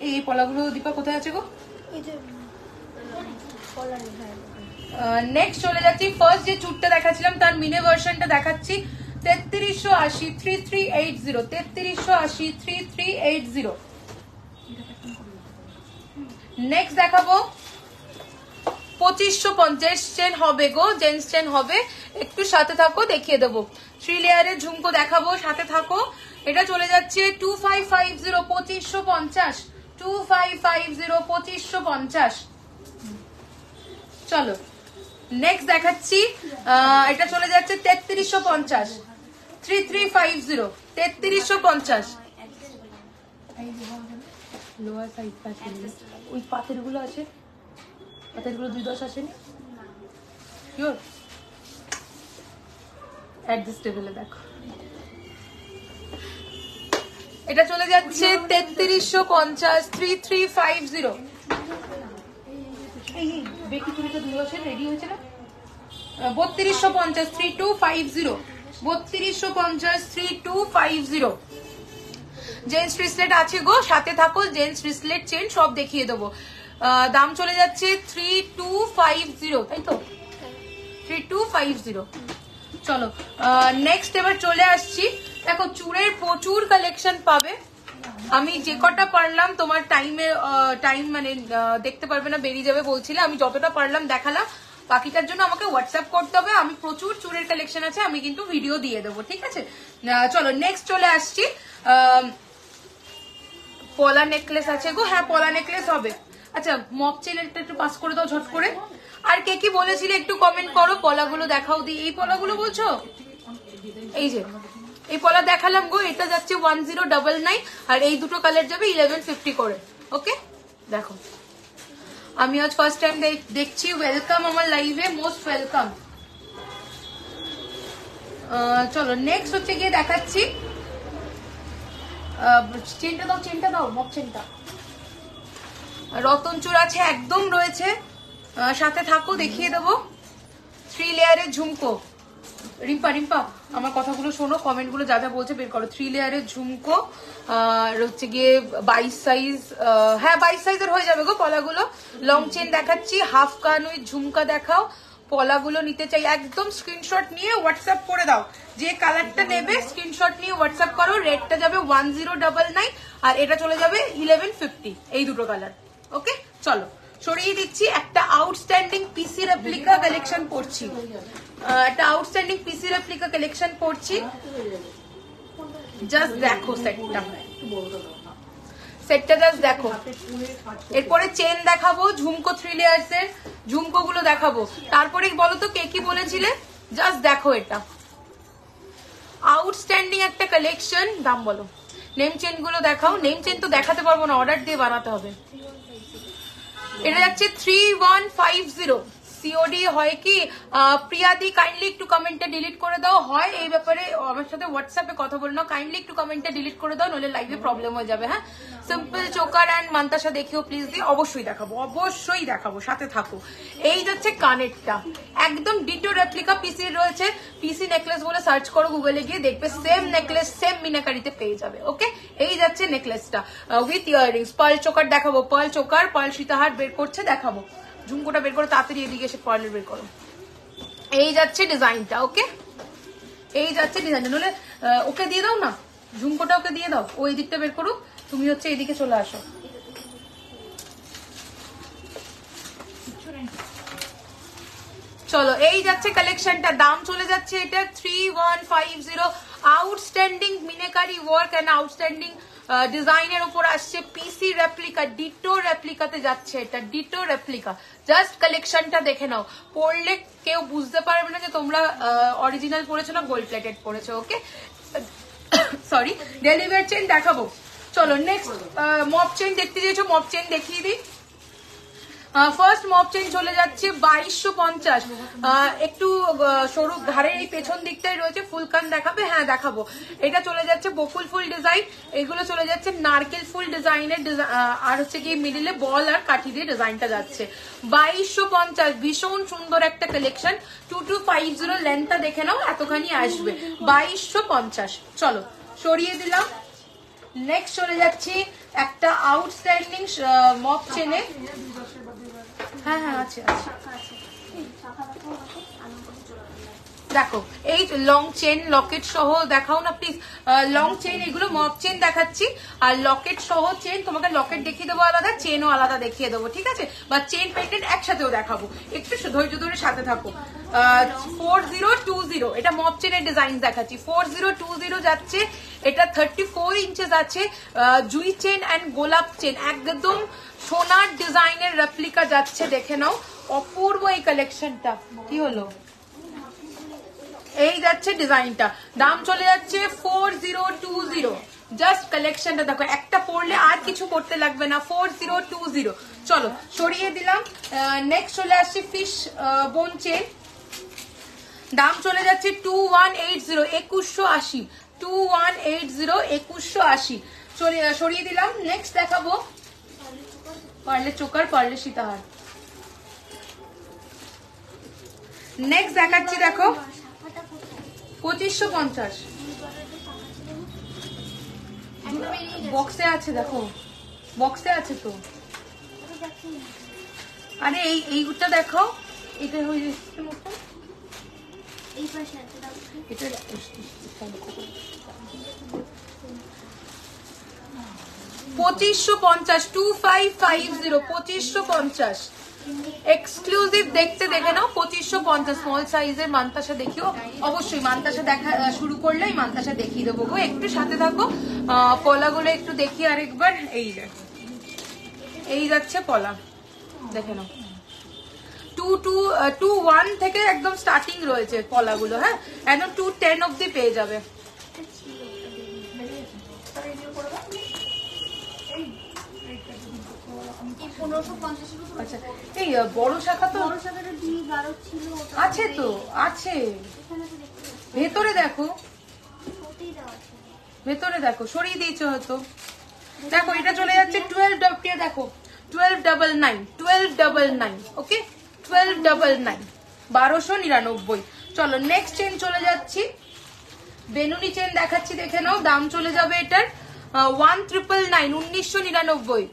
S1: এই পলাগুলো দীপা কোথায় আছে গো? নেক্সট চলে যাচ্ছি, ফার্স্ট যে চুটটা দেখাচ্ছিলাম তার মিনে ভার্সনটা দেখাচ্ছি 3380, 3380, 3380, 3380। নেক্সট দেখাবো 2550 চেন হবে গো, জেন্টস চেন হবে, একটু সাথে থাকো, দেখিয়ে দেবো। 3 লেয়ারের ঝুমকো দেখাবো, সাথে থাকো। এটা চলে যাচ্ছে 2550, 2550, 2550, 2550। চলো নেক্সট দেখাচ্ছি, এটা চলে যাচ্ছে 3350, 3350, 3350। লোয়ার সাইজটা ওই পাথর গুলো আছে, পাথর গুলো 210 আসেনি, শিওর অ্যাডজাস্টেবল। দেখো এটা চলে যাচ্ছে 3350, 3350। বেকি চুড়িটা 210 রেডি হয়েছে না? 3250, 3250, 3250, 3250। জেন্টস রিসলেট আছে গো, সাথে থাকো। জেন্টস রিসলেট চেন সব দেখিয়ে দেবো। দাম চলে যাচ্ছে 3250, তাই তো? 3250। চলো নেক্সট এবার চলে আসছি। দেখো চুড়ের প্রচুর কালেকশন পাবে। আমি যে কটা পারলাম, তোমার টাইম মানে দেখতে পারবে না, বেরিয়ে যাবে বলছিলে, আমি যতটা পারলাম দেখালাম। বাকিটার জন্য আমাকে হোয়াটসঅ্যাপ করতে হবে। আমি প্রচুর চুড়ের কালেকশন আছে, আমি কিন্তু ভিডিও দিয়ে দেবো, ঠিক আছে? চলো নেক্সট চলে আসছি। পলা নেকলেস আছে গো, হ্যাঁ পলা নেকলেস হবে। আচ্ছা মপ চেনেরটা একটু পাস করে দাও ঝট করে। আর কে কি বলেছিলে একটু কমেন্ট করো। পলাগুলো দেখাও দি। এই পলাগুলো বলছো? এই যে এই পলা দেখালাম গো, এটা যাচ্ছে 1099 আর এই দুটো কালার যাবে 1150 করে। ওকে দেখো, আমি আজ ফার্স্ট টাইম দেখছি। ওয়েলকাম আমার লাইভে, মোস্ট ওয়েলকাম। চলো নেক্সট হচ্ছে গিয়ে দেখাচ্ছি। চেনটা দাও, চেনটা দাও, মপ চেনটা। রতন চূড় আছে, একদম রয়েছে, সাথে থাকো দেখিয়ে দেবো। 3 লেয়ারের ঝুমকো। রিম্পা রিম্পা আমার কথাগুলো শোনো, কমেন্ট গুলো যা যা বলছে বের করো। 3 লেয়ারের ঝুমকো আর হচ্ছে গিয়ে 22 সাইজ, হ্যাঁ 22 সাইজের হয়ে যাবে গো পলাগুলো। লং চেন দেখাচ্ছি, হাফ কানুই ঝুমকা দেখাও। পলাগুলো নিতে চাই একদম স্ক্রিনশট নিয়ে হোয়াটসঅ্যাপ করে দাও। যে কালারটা নেবে স্ক্রিনশট নিয়ে হোয়াটসঅ্যাপ করো। রেটটা যাবে 1099 আর এটা চলে যাবে 1150, এই দুটো কালার। ওকে চলো সরিয়ে দিচ্ছি। একটা আউটস্ট্যান্ডিং পিসি রেপ্লিকা কালেকশন পড়ছি, একটা আউটস্ট্যান্ডিং পিসি রেপ্লিকা কালেকশন পড়ছি। জাস্ট দেখো সেটটা জাস্ট দেখো। এরপরে চেন দেখাবো, ঝুমকো 3 লেয়ার্স এর ঝুমকো গুলো দেখাবো। তারপরে বলো তো কে কি বলেছিলে। জাস্ট দেখো, এটা আউটস্ট্যান্ডিং একটা কালেকশন। দাম বলো, নেম চেন গুলো দেখাও। নেম চেন তো দেখাতে পারবো না, অর্ডার দিয়ে বানাতে হবে। এটা যাচ্ছে 3150। সিওডি হয় কি? প্রিয়াদি কাইন্ডলি একটু কমেন্টটা ডিলিট করে দাও। হয় এই ব্যাপারে আমার সাথে হোয়াটসঅ্যাপে কথা বলে নাও। কাইন্ডলি একটু কমেন্টটা ডিলিট করে দাও, নইলে লাইভে প্রবলেম হয়ে যাবে। হ্যাঁ সিম্পল চোকার অ্যান্ড মান্তাসা দেখিও প্লিজ দিয়ে। অবশ্যই দেখাবো, অবশ্যই দেখাবো, সাথে থাকো। এই যাচ্ছে কানেরটা, একদম ডিটো রেপ্লিকা পিসি রয়েছে। পিসি নেকলেস বলে সার্চ করো গুগলে গিয়ে, দেখবে সেম নেকলেস সেম মিনাকারিতে পেয়ে যাবে। ওকে এই যাচ্ছে নেকলেসটা উইথ ইয়াররিংস। পার্ল চোকার দেখাবো, পার্ল চোকার, পার্ল সীতাহার বের করছে দেখাবো। ঝুমকোটা বের করো তাড়াতাড়ি, এদিকে এসে পার্লের বের করো। এই যাচ্ছে ডিজাইনটা। ওকে এই যাচ্ছে ডিজাইনটা, নইলে ওকে দিয়ে দাও না, ঝুমকোটা ওকে দিয়ে দাও। ও এই দিকটা বের করুক, তুমি হচ্ছে এইদিকে চলে আসো। চলো এই যাচ্ছে কালেকশনটা। দাম চলে যাচ্ছে এটা 3150। Outstanding meenakari work and outstanding ডিজাইনের উপর আসছে। পিসি রেপ্লিকা, ডিটো রেপ্লিকাতে যাচ্ছে এটা, ডিটো রেপ্লিকা। জাস্ট কালেকশনটা দেখে নাও, পড়লে কেউ বুঝতে পারবে না যে তোমরা অরিজিনাল পড়েছো না গোল্ড প্লেটেড পড়েছো। ওকে সরি, ডেলিভার চেন দেখাবো। চলো নেক্সট মপ চেন দেখতে চেয়েছো, মপ চেন দেখিয়ে দিই। ফার্স্ট মপ চেন চলে যাচ্ছে 2250। একটু সরু ধারের এই পেছন দিকটাই রয়েছে। ফুল কান দেখাবে? হ্যাঁ দেখাবো। এটা চলে যাচ্ছে বকুল ফুল ডিজাইন, এগুলো চলে যাচ্ছে নারকেল ফুল ডিজাইনের, আর হচ্ছে কি মিডিলে বল আর কাঠি দিয়ে ডিজাইনটা যাচ্ছে। 2250, ভীষণ সুন্দর একটা কালেকশন। 2250 লেন্থটা দেখে নাও, এতখানি আসবে। 2250। চলো সরিয়ে দিলাম। নেক্সট চলে যাচ্ছি একটা আউটস্ট্যান্ডিং মপ চেনে। হ্যাঁ হ্যাঁ আছে আছে। দেখো এই লং চেন লকেট সহ দেখাও না প্লিজ। লং চেন এগুলো মপ চেন দেখাচ্ছি, আর লকেট সহ চেন। তোমাকে লকেট দেখিয়ে দেবো আলাদা, চেনও আলাদা দেখিয়ে দেবো, ঠিক আছে? বা চেন পেন্ডেন্ট একসাথেও দেখাবো। একটু ধৈর্য ধরে সাথে থাকো। 4020 এটা মপ চেনের ডিজাইন দেখাচ্ছি। 4020 যাচ্ছে। এটা 34 ইঞ্চেস আছে। জুই চেন অ্যান্ড গোলাপ চেন, একদম সোনার ডিজাইনের রেপ্লিকা যাচ্ছে, দেখে নাও। অপূর্ব এই কালেকশনটা। কি হলো? এই যাচ্ছে ডিজাইনটা। দাম চলে যাচ্ছে 4020। জাস্ট কালেকশনটা দেখো, একটা পরলে আর কিছু করতে লাগবে না। 4020। চলো সরিয়ে দিলাম। নেক্সট চলে আসছে ফিশ বোন চেন। দাম চলে যাচ্ছে 2180, 2180। 2180, 2180। সরিয়ে দিলাম। নেক্সট দেখাবো পার্লে চোকার, পার্লে সীতাহার। নেক্সট দেখাচ্ছি দেখো 2550। বক্সে আছে, দেখো বক্সে আছে তো। আরে এইটা দেখাও, এটা হয়ে যাচ্ছে মতো। এই পাশে আছে, এটা 2550, 2550, 2550 এক্সক্লুসিভ। দেখতে দেখে নাও, 2550 স্মল সাইজের মান্তাসা দেখিও। অবশ্যই মান্তাসা দেখা শুরু করলেই মান্তাসা দেখিয়ে দেবো গো, একটু সাথে থাকো। পলাগুলো একটু দেখি আরেকবার। এই যাচ্ছে পলা, দেখে নাও। 221 থেকে একদম স্টার্টিং রয়েছে পলাগুলো, হ্যাঁ একদম 210 অব্দি পেয়ে যাবে। আচ্ছা, এই বড় শাখা তো আছে, তো আছে ভেতরে, দেখো ভেতরে দেখো, সরিয়ে দিয়েছো হয়তো। দেখো এটা চলে যাচ্ছে 12, দেখো 1299, 1299, ওকে 1299, 1299। চলো নেক্সট চেন চলে যাচ্ছি, বেনুনি চেন দেখাচ্ছি, দেখে নাও। দাম চলে যাবে এটার 1999, 1999।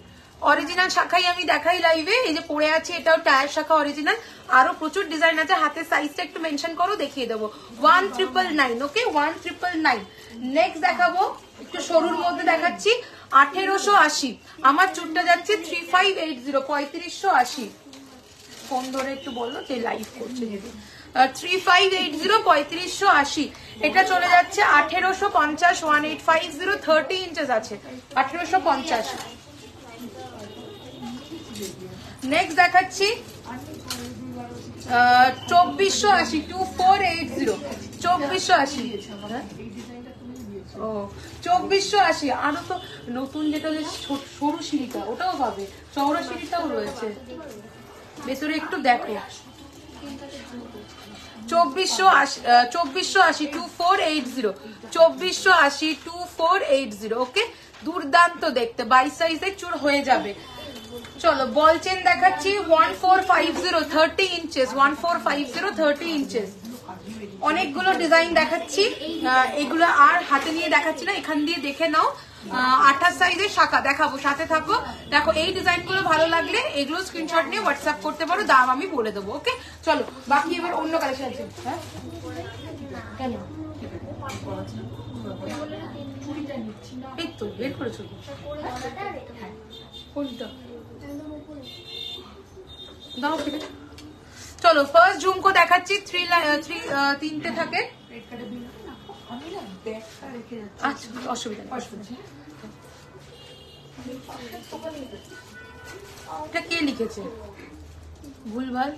S1: অরিজিনাল শাখাই আমি দেখাই লাইভে, এই যে পড়ে আছে এটাও টায়ার শাখা অরিজিনাল। আরো প্রচুর ডিজাইন আছে, হাতের সাইজটা একটু মেনশন করো, দেখিয়ে দেবো। 1999, ওকে 1999। নেক্সট দেখাবো একটু সরুর মধ্যে দেখাচ্ছি, 1880। আমার চুটটা যাচ্ছে 3580, 3580। ফোন ধরে একটু বললো যে লাইভ করছে যদি। 3580, 3580। এটা চলে যাচ্ছে 1850, 1850, 30 ইঞ্চেস আছে, 1850। নেক্সট দেখাচ্ছি 2480, 2480, 2480। ও 2480। আরো তো নতুন যেটা সরু সিঁড়িটা ওটাও পাবে, চওড়া সিঁড়িটাও রয়েছে ভেতরে, একটু দেখো। 2480, 2480, 2480, 2480, 2480, ওকে দুর্দান্ত দেখতে, 22 সাইজের চুর হয়ে যাবে। চলো বল চেন দেখাচ্ছি 1450, 30 ইঞ্চেস, 1450, 30 ইঞ্চেস। অনেকগুলো ডিজাইন দেখাচ্ছি, এগুলো আর হাতে নিয়ে দেখাচ্ছি না, এখান দিয়ে দেখে নাও। 28 সাইজের শাখা দেখাবো, সাথে থাকো। দেখো এই ডিজাইন গুলো ভালো লাগলে এগুলো স্ক্রিনশট নিয়ে হোয়াটসঅ্যাপ করতে পারো, দাম আমি বলে দেবো, ওকে। চলো বাকি এবার অন্য কালেকশন আছে। হ্যাঁ কেন এই তো বের করেছো কোনটা দাও, ঠিক আছে। চলো ফার্স্ট ঝুমকো দেখাচ্ছি, 3টে থাকে। আচ্ছা অসুবিধা নেই, অসুবিধা নেই। এটা কে লিখেছে ভুলভাল?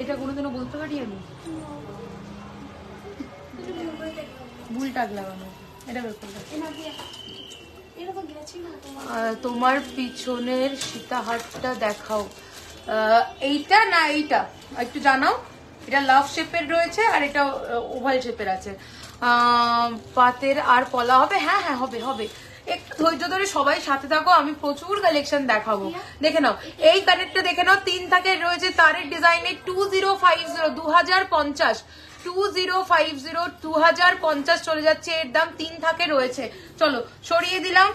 S1: এটা কোনোদিনও বলতে পারি আমি, ভুল টাক লাগানো। এটা বের করলাম। তোমার পিছনের সীতাহারটা দেখাও। এইটা না এইটা একটু জানাও। এটা লাভ শেপের রয়েছে আর এটা ওভাল শেপের আছে। পাতের আর পলা হবে? হ্যাঁ হ্যাঁ হবে হবে, একটু ধৈর্য ধরে সবাই সাথে থাকো, আমি প্রচুর কালেকশন দেখাবো। দেখে নাও এই কানেরটা, দেখে নাও 3 থাকে রয়েছে তারের ডিজাইনে। 2050, 2050, 2050, 2050 চলে যাচ্ছে এর দাম। 3 থাকে রয়েছে। চলো সরিয়ে দিলাম।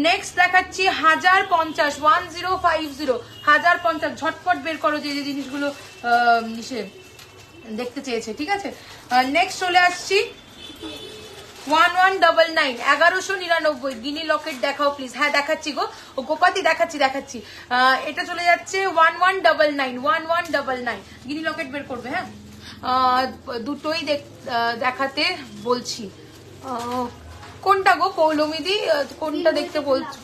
S1: নেক্সট দেখাচ্ছি 1050, 1050, 1050। ঝটপট বের করো যে যে জিনিসগুলো দেখতে চেয়েছে, ঠিক আছে। নেক্সট চলে আসছি 1199, 1199। গিনি লকেট দেখাও প্লিজ। হ্যাঁ দেখাচ্ছি গো, ও গোপাতি দেখাচ্ছি দেখাচ্ছি। এটা চলে যাচ্ছে 1199, 1199। গিনি লকেট বের করবে, হ্যাঁ দুটোই দেখাতে বলছি। কোনটা গো পৌলমিদি, কোনটা দেখতে বলছি?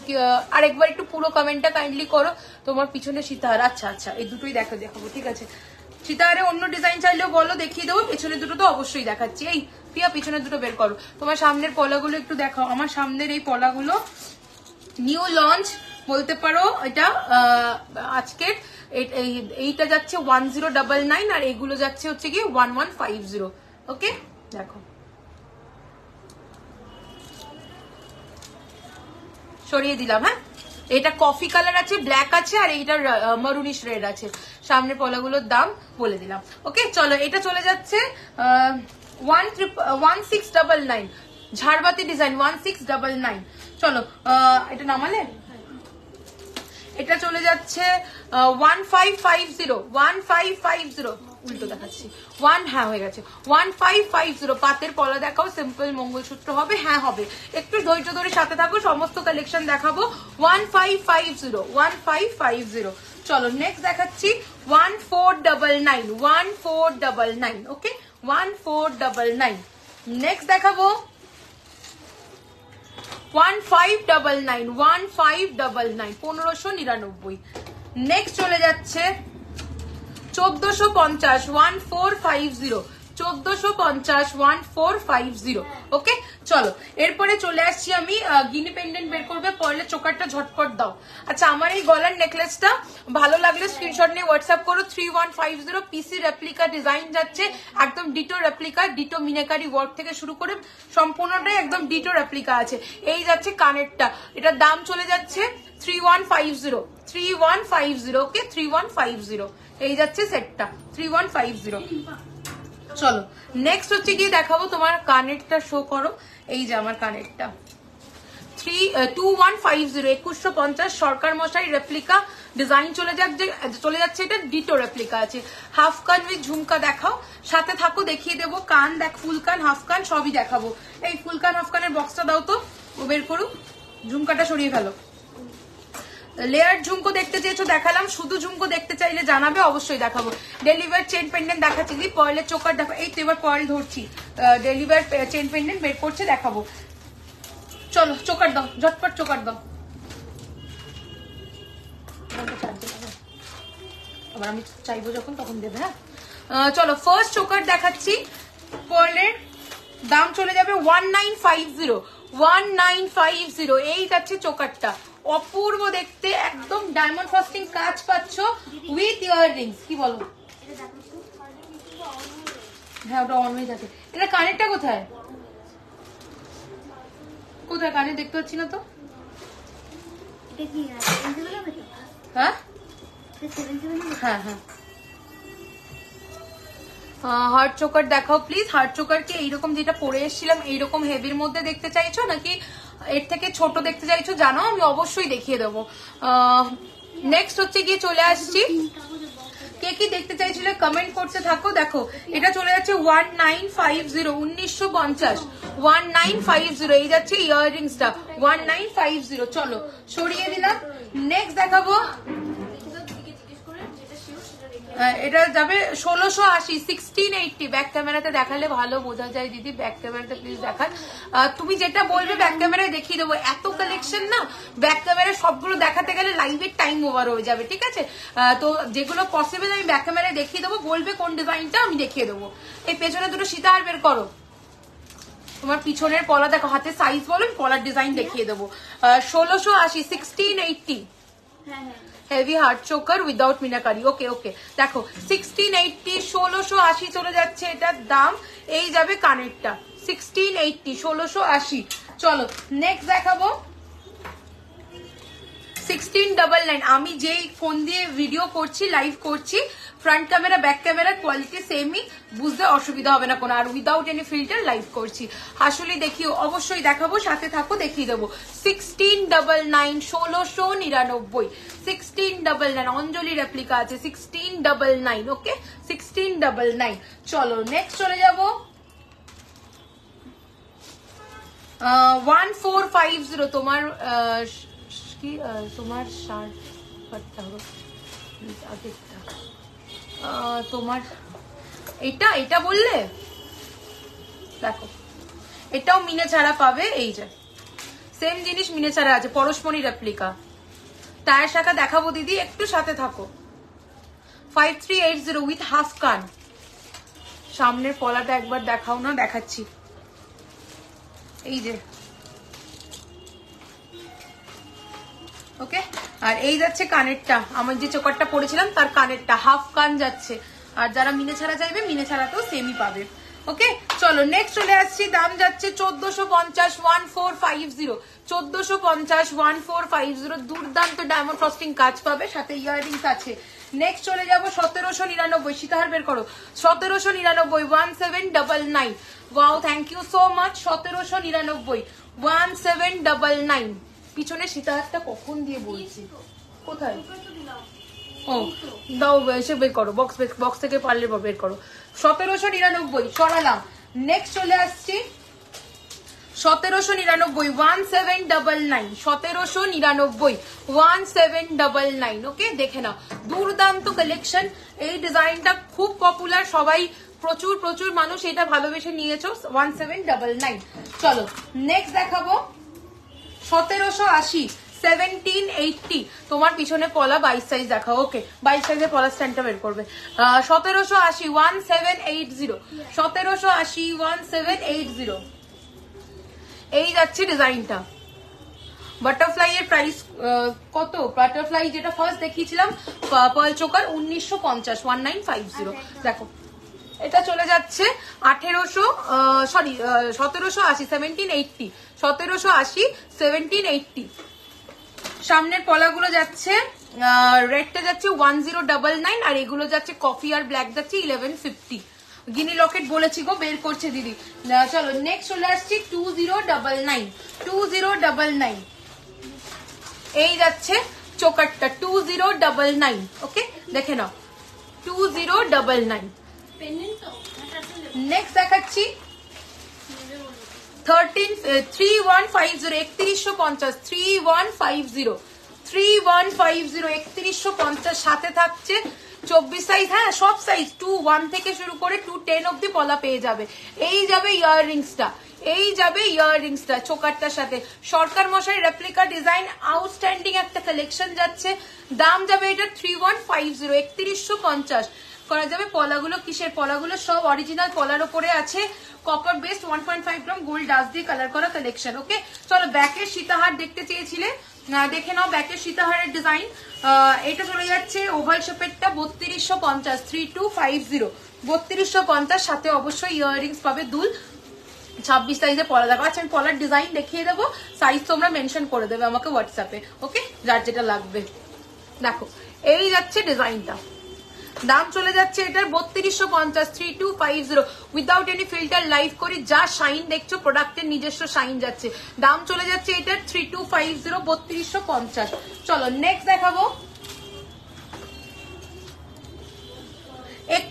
S1: আরেকবার একটু পুরো কমেন্টটা কাইন্ডলি করো। তোমার পিছনে সীতাহার, আচ্ছা আচ্ছা এই দুটোই দেখাবো, ঠিক আছে। সীতাহারে অন্য ডিজাইন চাইলেও বলো, দেখিয়ে দেবো। পেছনের দুটো তো অবশ্যই দেখাচ্ছি। এই প্রিয়া পিছনের দুটো বের করো। তোমার সামনের পলাগুলো একটু দেখাও। আমার সামনের এই পলাগুলো নিউ লঞ্চ বলতে পারো। এটা আজকের এইটা যাচ্ছে 1099 আর এগুলো যাচ্ছে হচ্ছে কি 1150, ওকে। দেখো সরিয়ে দিলাম। হ্যাঁ এটা কফি কালার আছে, ব্ল্যাক আছে আর এইটার মারুনিশ রেড আছে। সামনের পলাগুলোর দাম বলে দিলাম, ওকে। চলো এটা চলে যাচ্ছে 1699, ঝাড়বাতি ডিজাইন 1699। চলো এটা নামালে, এটা চলে যাচ্ছে 1550 উল্টো দেখাচ্ছি হ্যাঁ হয়ে গেছে 1550। পাতের পলা দেখাও, সিম্পল মঙ্গলসূত্র হবে, হ্যাঁ হবে, একটু ধৈর্য ধরে সাথে থাকো, সমস্ত কালেকশন দেখাবো। 1550। চলো নেক্সট দেখাচ্ছি 1499। ওকে 1499। নেক্সট দেখাবো 1599। 1599। নেক্সট চলে যাচ্ছে 1450। 1450। 1450। ওকে চলো এরপরে চলে আসছি আমি গিনি পেন্ডেন্ট বের করবে, পরলে চোকারটা ঝটপট দাও। আচ্ছা আমার এই গলার নেকলেসটা ভালো লাগলে স্ক্রিনশট নিয়ে হোয়াটসঅ্যাপ করো 3150। পিসি রেপ্লিকা ডিজাইন যাচ্ছে, একদম ditto replica, ditto meenakari work থেকে শুরু করে সম্পূর্ণটাই একদম ডিটো রেপ্লিকা আছে। এই যাচ্ছে কানেরটা, এটার দাম চলে যাচ্ছে 3150। 3150। ওকে 3150। এই যাচ্ছে সেটটা 3150। চলো নেক্সট হচ্ছে গিয়ে দেখাবো তোমার কানেরটা, শো করো। এই যে আমার কানেরটা 2150। 2150 সরকার মশাই রেপ্লিকা ডিজাইন চলে যাচ্ছে, এটা ডিটো রেপ্লিকা আছে। হাফ কান উইথ ঝুমকা দেখাও, সাথে থাকো, দেখিয়ে দেবো। কান দেখ, ফুল কান হাফ কান সবই দেখাবো। এই ফুল কান হাফ কানের বক্সটা দাও তো, ও বের করুক, ঝুমকাটা সরিয়ে ফেলো। লেয়ার ঝুমকো দেখতে চেয়েছো দেখালাম, শুধু ঝুমকো দেখতে চাইলে জানাবে, অবশ্যই দেখাবো। ডেলিভার চেন পেন্ডেন্ট দেখাচ্ছি, পয়েলের চোকার দেখো। এই তো এবার পয়েল ধরছি, ডেলিভার চেন পেন্ডেন্ট বের করছে, দেখাবো। চলো চোকার দাও, ঝটপট চোকার দাও। আবার আমি চাইবো যখন তখন দেবে, হ্যাঁ। চলো ফার্স্ট চোকার দেখাচ্ছি, পয়েলের দাম চলে যাবে 1950। 1950। এই যাচ্ছে চোকারটা, অপূর্ব দেখতে, একদম ডায়মন্ড ফ্রস্টিং কাজ পাচ্ছ উইথ ইয়াররিংস। কি বলো? হ্যাঁ ওটা অন হয়ে থাকে। এটা কানেরটা কোথায় কোথায় কানে দেখতে পাচ্ছি না তো। হ্যাঁ হ্যাঁ হ্যাঁ হার্ট চোকার দেখাও প্লিজ। হার্ট চোকার কি এইরকম যেটা পরে এসেছিলাম এইরকম হেভির মধ্যে দেখতে চাইছো, নাকি এর থেকে ছোট দেখতে চাইছো জানো, আমি অবশ্যই দেখিয়ে দেবো। নেক্সট হচ্ছে গিয়ে চলে আসছি, কে কি দেখতে চাইছিলে কমেন্ট করতে থাকো। দেখো এটা চলে যাচ্ছে 1950। 1950। 1950। এই যাচ্ছে ইয়াররিংসটা 1950। চলো সরিয়ে দিলাম। নেক্সট দেখাবো, এটা যাবে 1680। 1680। ব্যাক ক্যামেরাতে দেখালে ভালো বোঝা যায় দিদি, ব্যাক ক্যামেরাতে প্লিজ দেখান। তুমি যেটা বলবে ব্যাক ক্যামেরায় দেখিয়ে দেবো। এত কালেকশন না, ব্যাক ক্যামেরায় সবগুলো দেখাতে গেলে লাইভের টাইম ওভার হয়ে যাবে, ঠিক আছে। তো যেগুলো পসিবল আমি ব্যাক ক্যামেরায় দেখিয়ে দেবো, বলবে কোন ডিজাইনটা আমি দেখিয়ে দেবো। এই পেছনে দুটো সীতাহার বের করো, তোমার পিছনের পলা দেখো, হাতে সাইজ বলো, পলার ডিজাইন দেখিয়ে দেবো। 1680। 1680। Heavy heart choker without minakari. Okay okay দেখো 1680। 1680 চলে যাচ্ছে এটার দাম। এই যাবে কানেরটা 1680। 1680। চলো নেক্সট দেখাবো 1699। আমি যেই ফোন দিয়ে ভিডিও করছি, লাইভ করছি, front camera back camera quality সেমই, বুঝতে অসুবিধা হবে না কোনো। আর উইদাউট এনি ফিল্টার লাইভ করছি। আসলে দেখিও, অবশ্যই দেখাবো, সাথে থাকো, দেখিয়ে দেবো। 1699। 1699। 1699। অঞ্জলি রেপ্লিকা আছে 1699। ওকে 1699। চলো নেক্সট চলে যাবো 1450। তোমার কি তোমার শার্ট তোমার এটা বললে দেখো, এটাও মিনে ছাড়া পাবে। এই যে সেম জিনিস মিনে ছাড়া আছে, পরশমণি রেপ্লিকা। টায়ার শাখা দেখাবো দিদি, একটু সাথে থাকো। 5380 উইথ হাফ কান। সামনের পলাটা একবার দেখাও না, দেখাচ্ছি। এই যে ওকে। আর এই যাচ্ছে কানেরটা, আমার যে চোকারটা পরেছিলাম তার কানেরটা হাফ কান যাচ্ছে। আর যারা মিনে ছাড়া চাইবে মিনে ছাড়াতেও সেমই পাবে। ওকে চলো নেক্সট চলে আসছি, দাম যাচ্ছে 1450। 1450। 1450। 1450। দুর্দান্ত ডায়মন্ড ফ্রস্টিং কাজ পাবে, সাথে ইয়াররিংস আছে। নেক্সট চলে যাবো 1799, সীতাহার বের করো, 1799, 1799, wow thank you so much, 1799, 1799, পিছনে সীতাহারটা কখন দিয়ে বলছি, কোথায়, ও দাও এসে বের করো, বক্স থেকে পারলে বের করো, 1799 সরালাম। নেক্সট চলে আসছি 1799, 1799, 1799, 1799, ওকে দেখে নাও, দুর্দান্ত কালেকশন। এই ডিজাইনটা খুব পপুলার, সবাই প্রচুর মানুষ এটা ভালোবেসে নিয়েছো, 1799। চলো নেক্সট দেখাবো 1780, 1780, তোমার পিছনে পলা 22 সাইজ দেখাও, ওকে 22 সাইজের পলা স্ট্যান্ডটা বের করবে, 1780, 1780, 1780, 1780, এই যাচ্ছে ডিজাইনটা। বাটারফ্লাই এর প্রাইস কত, বাটারফ্লাই যেটা ফার্স্ট দেখিয়েছিলাম পার্ল চোকার 1950, 1950, দেখো এটা চলে যাচ্ছে 1780, 1780, 1780, 1780, সামনের পলাগুলো যাচ্ছে, রেডটা যাচ্ছে 1099, আর এগুলো যাচ্ছে কফি আর ব্ল্যাক যাচ্ছে 1150। গিনি লকেট বলেছি গো, বের করছে দিদি। চলো নেক্সট চলে আসছি 2099, 2099, এই যাচ্ছে চোকারটা 2099, ওকে দেখে নাও 2099। নেক্সট দেখাচ্ছি 3150, 3150, 3150, 3150, 3150, সাথে থাকছে 24 সাইজ, হ্যাঁ সব সাইজ 21 থেকে শুরু করে 210 অব্দি পলা পেয়ে যাবে। এই যাবে ইয়াররিংসটা, এই যাবে ইয়াররিংসটা চোকারটার সাথে, সরকার মশাই রেপ্লিকা ডিজাইন, আউটস্ট্যান্ডিং একটা কালেকশন যাচ্ছে। দাম যাবে এটা 3150, 3150 করা যাবে। পলাগুলো কিসের, পলাগুলো সব অরিজিনাল পলার উপরে আছে, copper best 1.5 gram gold dust দিয়ে কালার করা কালেকশন, ওকে। চলো ব্যাকের সীতাহার দেখতে চেয়েছিলে, দেখে নাও ব্যাকের সীতাহারের ডিজাইন। এটা চলে যাচ্ছে ওভাল শেপেরটা 3250, 3250, 3250, সাথে অবশ্যই ইয়াররিংস পাবে দুল, 26 সাইজে পলা দেখো। আচ্ছা আমি পলার ডিজাইন দেখিয়ে দেবো, সাইজ তোমরা মেনশন করে দেবে আমাকে হোয়াটসঅ্যাপে, ওকে, যার যেটা লাগবে। দেখো এই যাচ্ছে ডিজাইনটা, দাম চলে যাচ্ছে এটার 3250, 3250, উইদাউট এনি ফিল্টার লাইভ করি, যা শাইন দেখছো প্রোডাক্টের নিজস্ব শাইন যাচ্ছে। দাম চলে যাচ্ছে এটার 3250, 3250। চলো নেক্সট দেখাবো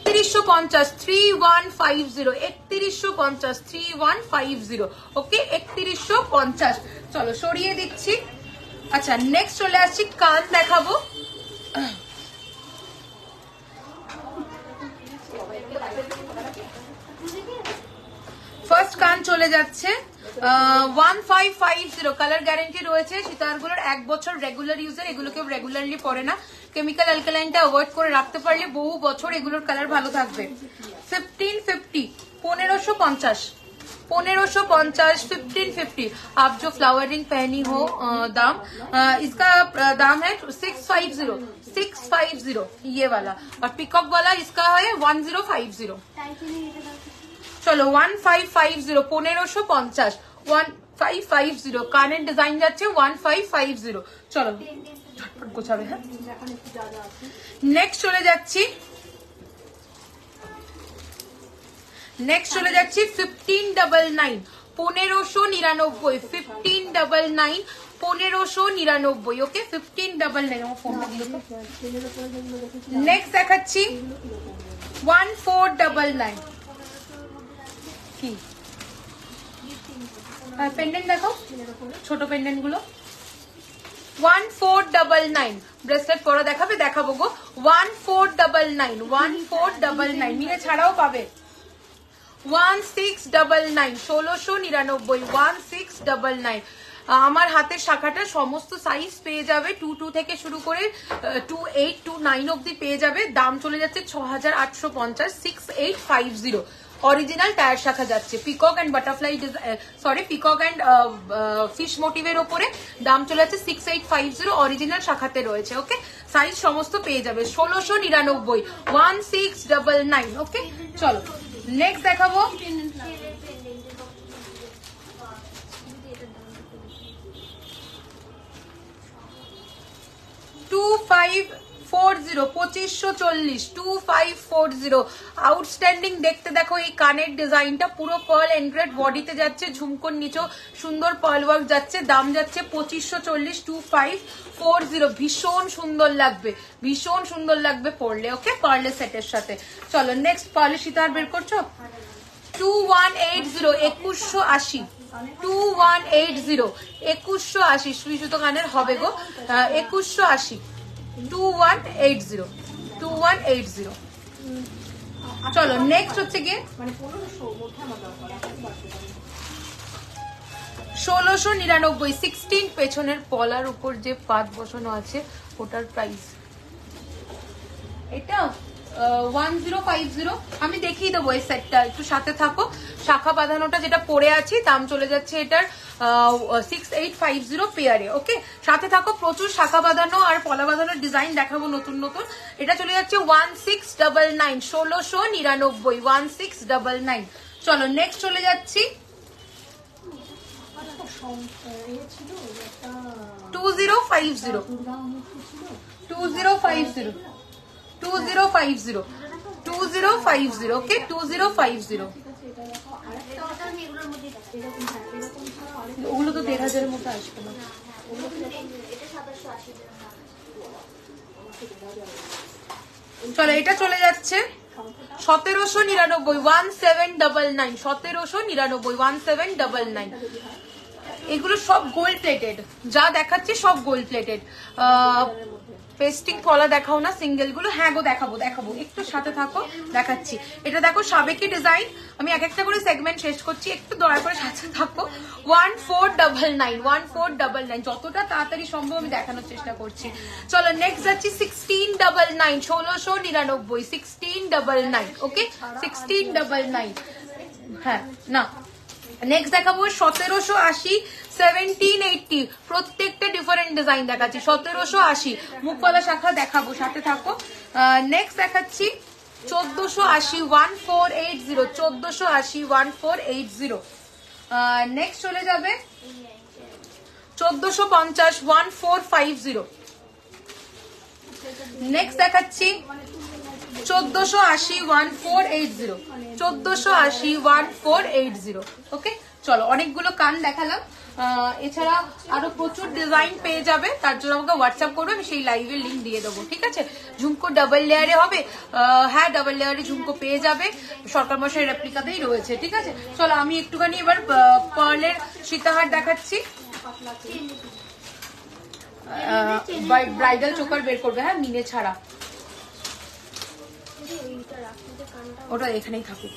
S1: 3150, 3150, 3150, 3150, ওকে 3150। চলো সরিয়ে দিচ্ছি। আচ্ছা নেক্সট চলে আসছি কান দেখাবো, ফার্স্ট কান চলে যাচ্ছে 1550, কালার গ্যারেন্টি রয়েছে। সীতাহারগুলোর 1 বছর রেগুলার ইউজের, এগুলো কেউ রেগুলারলি পরে না, কেমিক্যাল অ্যালকালাইনটা অ্যাভয়েড করে রাখতে পারলে বহু বছর এগুলোর কালার ভালো থাকবে। 1550, 1550, 1550, 1550। आप जो फ्लावरिंग पहनी हो दाम, इसका दाम है 650, 650 ये वाला, और पिकअप वाला इसका है 1050। চলো 1550, 1550, 1550, কানের ডিজাইন যাচ্ছে 1550। চলো ঝটপট গোছাবে, হ্যাঁ। নেক্সট চলে যাচ্ছি 1599, 1599, 1599, 1599, ওকে 1599। আমার ফোনটা দিল তো। নেক্সট দেখাচ্ছি 1499, কি পেন্ডেন্ট দেখো, ছোট পেন্ডেন্ট গুলো 1499, ব্রেসলেট পরা দেখাবে, দেখাবো গো 1499, 1499, মিলে ছাড়াও পাবে 1699, 1699, 1699। আমার হাতের শাখাটা সমস্ত সাইজ পেয়ে যাবে, 22 থেকে শুরু করে 28, 29 অব্দি পেয়ে যাবে। দাম চলে যাচ্ছে 6850, 6850। অরিজিনাল টায়ার শাখা যাচ্ছে, peacock and butterfly, sorry peacock and fish মোটিভের ওপরে। দাম চলে যাচ্ছে 6850, অরিজিনাল শাখাতে রয়েছে, ওকে। সাইজ সমস্ত পেয়ে যাবে 1699, 1699, ওকে। চলো নেক্সট দেখাবো 2550, 2540 2540 আউটস্ট্যান্ডিং দেখতে। দেখো এই কানের ডিজাইনটা পুরো পার্ল এনগ্রেড বডিতে যাচ্ছে, ঝুমকোর নিচেও সুন্দর পার্ল ওয়ার্ক যাচ্ছে, দাম যাচ্ছে 2540 2540। ভীষণ সুন্দর লাগবে, ভীষণ সুন্দর লাগবে পরলে। ওকে, পার্লের সেটের সাথে। চলো নেক্সট পার্লের সীতাহার বের করছো। 2180 2180 2180 2180 সুই সুতো কানের হবে গো। 2180 2180 2180। চলো নেক্সট হচ্ছে গিয়ে 1699 16 পেছনের পলার উপর যে পাত বসানো আছে ওটার প্রাইস এটা 1050। আমি দেখিয়ে দেবো এই সেটটা, একটু সাথে থাকো। শাখা বাঁধানোটা যেটা পরে আছি দাম চলে যাচ্ছে এটার 6850 পেয়ারে। ওকে, সাথে থাকো, প্রচুর শাখা বাঁধানো আর পলা বাঁধানোর ডিজাইন দেখাবো নতুন নতুন। এটা চলে যাচ্ছে 1699 1699 1699। চলো নেক্সট চলে যাচ্ছি 2050 2050 2050 2050। ওকে, 2050। ওগুলো তো 1500 মতো আসবে না। চলো এটা চলে যাচ্ছে 1799 1799 1799 1799। এগুলো সব গোল্ড প্লেটেড, যা দেখাচ্ছি সব গোল্ড প্লেটেড। পেস্টিং কলা দেখাও না সিঙ্গেল গুলো। হ্যাঁ গো দেখাবো দেখাবো, একটু সাথে থাকো, দেখাচ্ছি। এটা দেখো সাবেকি ডিজাইন, আমি এক একটা করে সেগমেন্ট শেষ করছি, একটু দয়া করে সাথে থাকো। 1499 1499, যতটা তাড়াতাড়ি সম্ভব আমি দেখানোর চেষ্টা করছি। চলো নেক্সট যাচ্ছি 1699 1699 1699। ওকে, 1699। হ্যাঁ না, নেক্সট দেখাবো 1780 1780। প্রত্যেকটা ডিফারেন্ট ডিজাইন দেখাচ্ছি। 1780 মুখওয়ালা শাখা দেখাবো, সাথে থাকো। নেক্সট দেখাচ্ছি 1480 1480 1480 1480। নেক্সট চলে যাবে 1450 1450। নেক্সট দেখাচ্ছি 1480 1480 1480 1480। ওকে, চলো অনেকগুলো কান দেখালাম। এছাড়া আরো প্রচুর ডিজাইন পেয়ে যাবে, তার জন্য আমাকে হোয়াটসঅ্যাপ করবে, আমি সেই লাইভের লিঙ্ক দিয়ে দেবো। ঠিক আছে, ঝুমকো ডাবল লেয়ারে হবে। হ্যাঁ, ডাবল লেয়ারে ঝুমকো পেয়ে যাবে, সরকার মশাই রেপ্লিকাতেই রয়েছে। ঠিক আছে, চলো আমি একটুখানি এবার পার্লের সীতাহার দেখাচ্ছি। ব্রাইডাল চোকার বের করবে, হ্যাঁ মিনে ছাড়া, ওটা এখানেই থাকুক।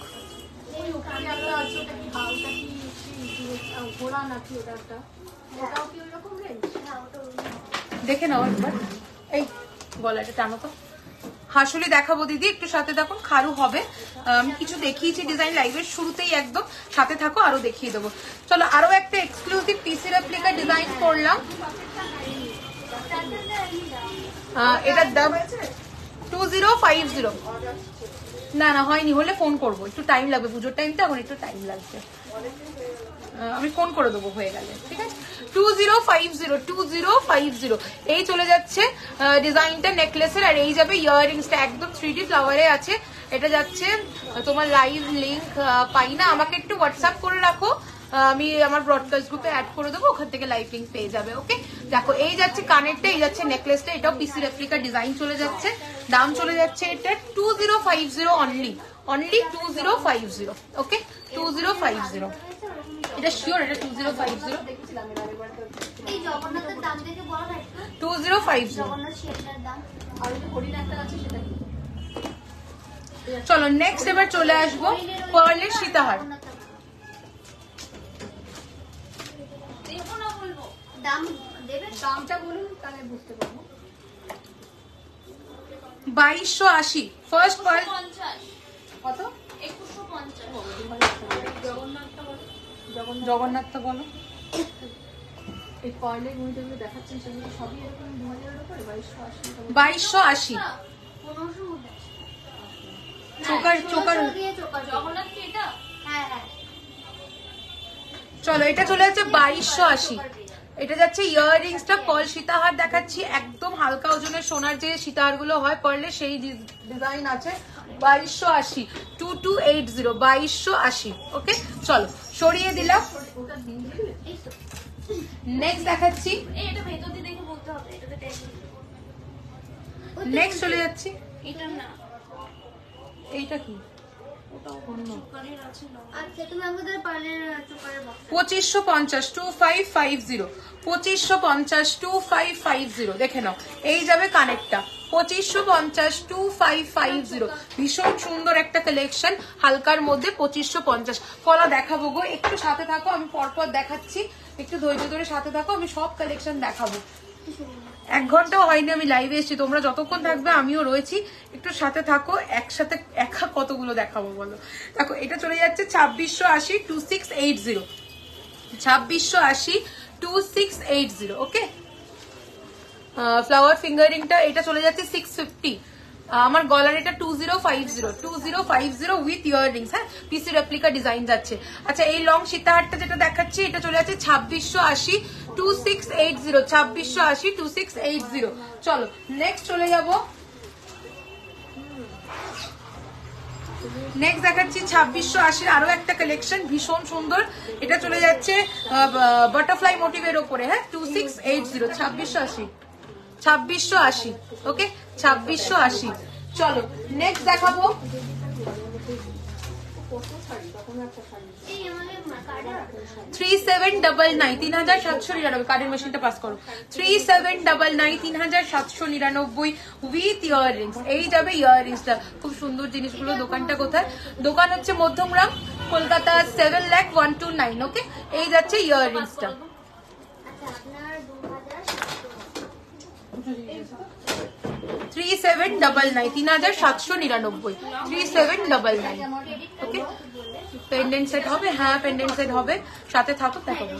S1: দেখে নাও একবার, এই গলাটা টানো তো। হাসুলি দেখাবো দিদি, একটু সাথে থাকুন। খারু হবে, আমি কিছু দেখিয়েছি ডিজাইন লাইভের শুরুতেই, একদম সাথে থাকো, আরো দেখিয়ে দেবো। চলো আরো একটা এক্সক্লুসিভ পিসি রেপ্লিকা ডিজাইন করলাম। এটার দাম 2050। না না হয়নি, হলে ফোন করবো, একটু টাইম লাগবে, পুজোর টাইমটা এখন একটু টাইম লাগবে, আমি ফোন করে দেবো হয়ে গেলে। ঠিক আছে, 2050 2050। এই চলে যাচ্ছে ডিজাইনটা নেকলেসের, আর এই যাবে ইয়াররিংসটা, একদম 3D ফ্লাওয়ারে আছে। এটা যাচ্ছে তোমার লাইভ লিঙ্ক পাই না, আমাকে একটু হোয়াটসঅ্যাপ করে রাখো, আমি আমার ব্রডকাস্ট গ্রুপে অ্যাড করে দেবো, ওখান থেকে লাইভ লিঙ্ক পেয়ে যাবে। ওকে, দেখো এই যাচ্ছে কানেরটা, এই যাচ্ছে নেকলেসটা, এটাও পিসি রেপ্লিকা ডিজাইন চলে যাচ্ছে। দাম চলে যাচ্ছে এটা 2050 অনলি, অনলি 2050। ওকে, 2050। এটা শিওর, এটা 2050 2050। চলো নেক্সট এবার চলে আসবো পার্লের সীতাহার। দামটা বলুন তাহলে বুঝতে পারবো। 2280 ফার্স্ট পার্ল। কত? 2150। জগন্নাথটা বলো। এই পার্লের মধ্যে দেখাচ্ছেন সেগুলো সবই এরকম 2000 এর উপরে। 2280 চোকার চোকার জগন্নাথ কি এটা? হ্যাঁ হ্যাঁ। চলো এটা চলে যাচ্ছে 2280 এটা যাচ্ছে ইয়াররিংসটা পার্ল সীতাহার দেখাচ্ছি, একদম হালকা ওজনের সোনার যে সীতাহার গুলো হয় পার্লে সেই ডিজাইন আছে। 2280 2280 2280। ওকে চলো সরিয়ে দিলাম। নেক্সট দেখাচ্ছি, নেক্সট চলে যাচ্ছি। এইটা কি 2550 2550 2550 2550 দেখে নাও। এই যাবে কানেক্টটা 2550 2550। ভীষণ সুন্দর একটা কালেকশন হালকার মধ্যে 2550। কলা দেখাবো গো, একটু সাথে থাকো, আমি পরপর দেখাচ্ছি, একটু ধৈর্য ধরে সাথে থাকো, আমি সব কালেকশন দেখাবো। 1 ঘন্টাও হয়নি আমি লাইভে এসেছি, তোমরা যতক্ষণ থাকবে আমিও রয়েছি, একটু সাথে থাকো, একসাথে একা কতগুলো দেখাবো বলো। দেখো এটা চলে যাচ্ছে 2680 2680 2680 2680। ওকে ফ্লাওয়ার ফিঙ্গারিংটা এটা চলে যাচ্ছে 650। আমার গলার এটা 2050 2050 উইথ ইয়াররিংস। হ্যাঁ পিসি রেপ্লিকা ডিজাইন যাচ্ছে। আচ্ছা এই লং সীতাহারটা যেটা দেখাচ্ছি এটা চলে যাচ্ছে 2680 2680 2680 2680। চলো নেক্সট চলে যাব। নেক্সট দেখাচ্ছি 2680 আরো একটা কালেকশন ভীষণ সুন্দর। এটা চলে যাচ্ছে বাটারফ্লাই মোটিভের ওপরে। হ্যাঁ 2680 2680 2680। ওকে 2680। চলো নেক্সট দেখাবো। 3799 3799 কার্ডের মেশিনটা পাস করো। 3799 3799 উইথ ইয়াররিংস। এই যাবে ইয়াররিংসটা, খুব সুন্দর জিনিসগুলো। দোকানটা কোথায়? দোকান হচ্ছে মধ্যমগ্রাম, কলকাতা 7,0129। ওকে এই যাচ্ছে ইয়াররিংসটা। 3799 3799 3799। ওকে পেন্ডেন্ট সেট হবে। হ্যাঁ পেন্ডেন্ট সেট হবে, সাথে থাকো দেখাবো।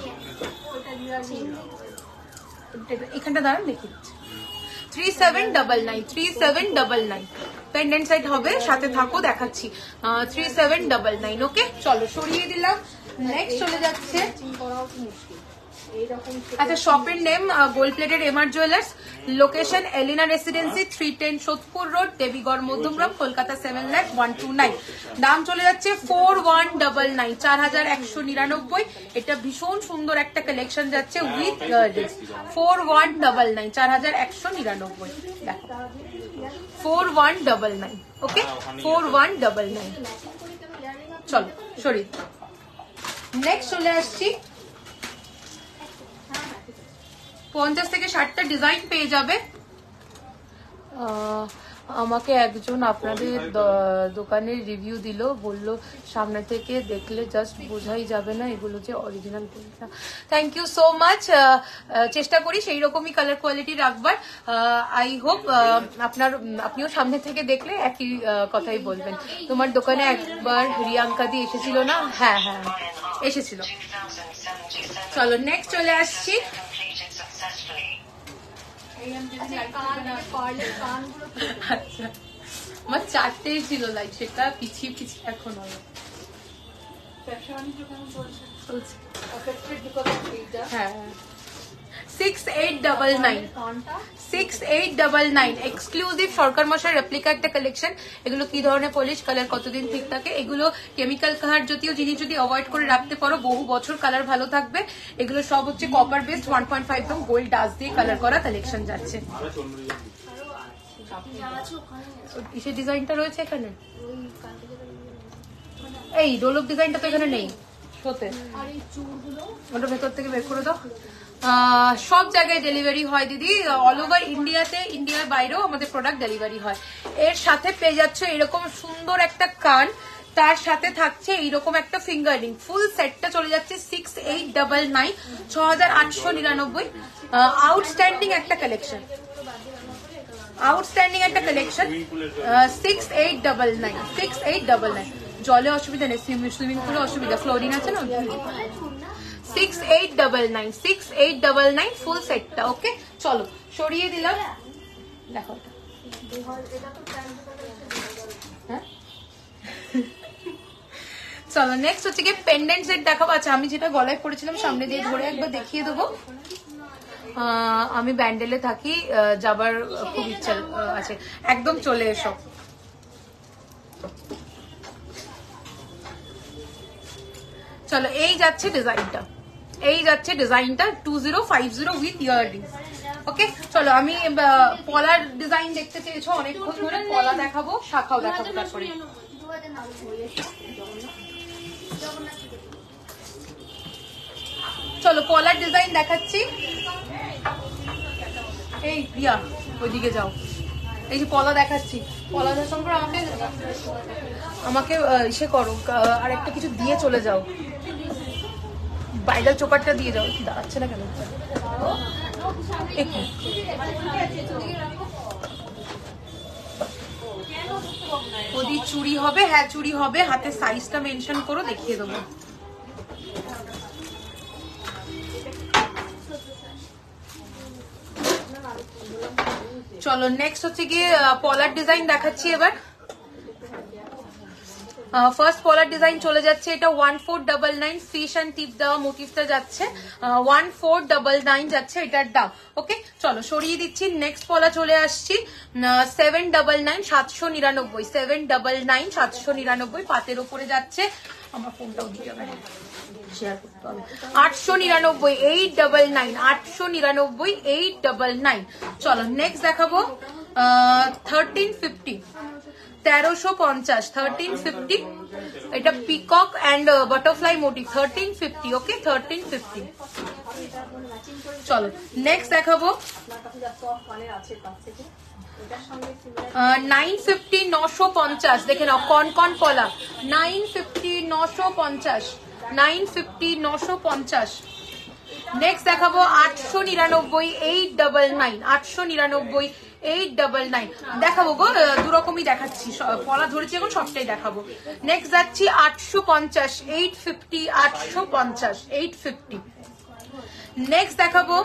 S1: এখানটা দাঁড়ান দেখি। 3799 3799 পেন্ডেন্ট সেট হবে, সাথে থাকো দেখাচ্ছি। 3799। ওকে চলো সরিয়ে দিলাম। নেক্সট চলে যাচ্ছে। আচ্ছা শপের name gold plated MR jewellers, location Elina residency 310 Sodepur road, Debigarh, Madhyamgram, Kolkata 7,0129। দাম চলে যাচ্ছে 4199 4199। এটা ভীষণ সুন্দর একটা কালেকশন যাচ্ছে উইথ ইয়াররিংস। 4199 4199। দেখো 4199। ওকে 4199। চলো সরি। নেক্সট চলে আসছি। 50 থেকে 60টা ডিজাইন পেয়ে যাবে। আমাকে একজন আপনাদের দোকানের রিভিউ দিল, বলল সামনে থেকে দেখলে জাস্ট বোঝাই যাবে না এগুলো যে original. Thank you so much. চেষ্টা করি সেই রকমই কালার কোয়ালিটি রাখবার। আই হোপ আপনিও সামনে থেকে দেখলে একই কথাই বলবেন। তোমার দোকানে একবার রিয়াঙ্কা দি এসেছিল না? হ্যাঁ হ্যাঁ এসেছিল। চলো নেক্সট চলে আসছি। আচ্ছা আমার 4টেই ছিল লাইক, সেটা পিছিয়ে পিছিয়ে এখন হবে। হ্যাঁ 6899 6899 এক্সক্লুসিভ সরকার মশাই রেপ্লিকা একটা কালেকশন। এগুলো কি ধরনের পলিশ, কালার কতদিন ঠিক থাকে, এগুলো কেমিক্যাল কালার জাতীয় জিনিস যদি অ্যাভয়েড করে রাখতে পারো বহু বছর কালার ভালো থাকবে। এগুলো সব হচ্ছে copper based 1.5 gram gold dust দিয়ে কালার করা কালেকশন যাচ্ছে। কিসের ডিজাইনটা রয়েছে এখানে? এই ডোলক ডিজাইনটা তো এখানে নেই, শোতে ওটা ভেতর থেকে বের করে দাও। সব জায়গায় ডেলিভারি হয় দিদি, অল ওভার ইন্ডিয়াতে, ইন্ডিয়ার বাইরেও আমাদের প্রোডাক্ট ডেলিভারি হয়। এর সাথে পেয়ে যাচ্ছে এরকম সুন্দর একটা কান, তার সাথে থাকছে এইরকম একটা ফিঙ্গার রিং। ফুল সেটটা চলে যাচ্ছে 6899 6899। আউটস্ট্যান্ডিং একটা কালেকশন, আউটস্ট্যান্ডিং একটা কালেকশন। 6899 6899। জলে অসুবিধা নেই, সুইমিং পুলে অসুবিধা, ফ্লোরিং আছে না। 6899 6899 ফুল সেটটা। ওকে চলো সরিয়ে দিলাম। দেখো চলো নেক্সট হচ্ছে কি পেন্ডেন্ট সেট দেখাবো। আচ্ছা আমি যেটা গলায় পড়েছিলাম সামনে দিয়ে ধরে একবার দেখিয়ে দেবো। আমি ব্যান্ডেলে থাকি, যাবার খুব ইচ্ছা আছে। একদম চলে এসো। চলো এই যাচ্ছে ডিজাইনটা, এই যাচ্ছে ডিজাইনটা 2050 উইথ ইয়াররিংস। ওকে চলো আমি পলার ডিজাইন দেখতে চেয়েছো অনেকক্ষণ ধরে, পলা দেখাবো, শাখাও দেখাবো তারপরে। চলো পলার ডিজাইন দেখাচ্ছি। এই রিয়া ওইদিকে যাও, এই যে পলা দেখাচ্ছি, পলা দেখার পর আমাকে ইসে করো, আর একটা কিছু দিয়ে চলে যাও, ব্রাইডাল চোপারটা দিয়ে যাও। কি দাঁড়াচ্ছে না কেন? ওদি চুড়ি হবে, হ্যাঁ চুড়ি হবে, হাতে সাইজটা মেনশন করো, দেখিয়ে দেবো। চলো নেক্সট হচ্ছে গিয়ে পলার ডিজাইন দেখাচ্ছি এবার। ফার্স্ট পলার ডিজাইন চলে যাচ্ছে, এটা 1499 ফিশ অ্যান্ড টিপ দেওয়া মোটিভটা যাচ্ছে, 1499 যাচ্ছে এটার দাম। ওকে চলো সরিয়ে দিচ্ছি। নেক্সট পলা চলে আসছি 799 799, 799 799 পাতের ওপরে যাচ্ছে। আমার ফোনটাও দিয়ে যাবে, শেয়ার করতে হবে। 899 899 899 899। চলো নেক্সট দেখাবো 1350 1350 1350, এটা পিকক অ্যান্ড বাটারফ্লাই মোটিভ 1350। ওকে 1350। চলো নেক্সট দেখাবো 950 950, দেখে নাও কন কন পলা 950 950 950 950। নেক্সট দেখাবো 899 899 899 899 দেখাবো গো, দুরকমই দেখাচ্ছি, পলা ধরেছি এখন সবটাই দেখাবো। নেক্সট যাচ্ছি 850 850 850 850। নেক্সট দেখাবো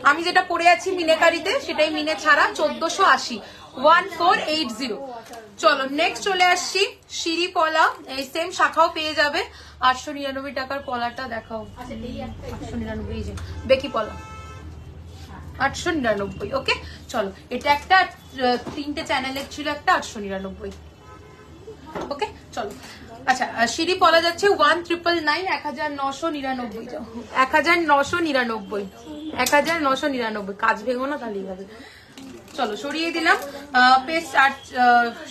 S1: আমি যেটা পরে আছি মিনেকারিতে, সেটাই মিনে ছাড়া 1480 1480। চলো নেক্সট চলে আসছি সিঁড়ি পলা, এই সেম শাখাও পেয়ে যাবে। 899 টাকার পলাটা দেখাও, 899 যে বেকি পলা 899। ওকে চলো এটা একটা, তিনটে চ্যানেলের ছিল একটা 899। ওকে চলো আচ্ছা সিঁড়ি পলা যাচ্ছে 1999 1999 1999 1999। কাজ ভেঙো না তাহলেই হবে। চলো সরিয়ে দিলাম। পেস্ট আর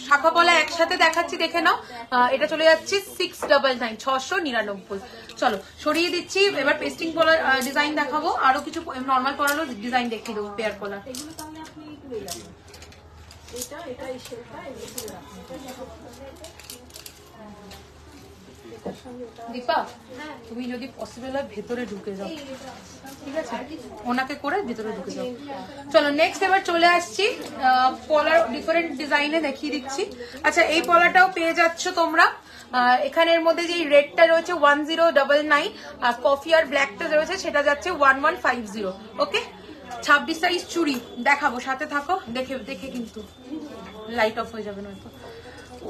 S1: শাখা পলা একসাথে দেখাচ্ছি, দেখে নাও। এটা চলে যাচ্ছে 699 699। চলো সরিয়ে দিচ্ছি। এবার পেস্টিং পলার ডিজাইন দেখাবো, আরো কিছু নর্মাল পলারও ডিজাইন দেখিয়ে দেবো। পেয়ার পলা দীপা, তুমি যদি পসিবল হয় ভেতরে ঢুকে যাও, ঠিক আছে? ওনাকে করে ভেতরে ঢুকে যাও। চলো নেক্সট এবার চলে আসছি পলার ডিফারেন্ট ডিজাইনে দেখিয়ে দিচ্ছি। আচ্ছা এই পলাটাও পেয়ে যাচ্ছ তোমরা, এখানের মধ্যে যে রেডটা রয়েছে 1099, আর কফি আর ব্ল্যাকটা রয়েছে সেটা যাচ্ছে 1150। ওকে 26 সাইজ চুড়ি দেখাবো, সাথে থাকো, দেখে দেখে কিন্তু লাইট অফ হয়ে যাবে নয়তো।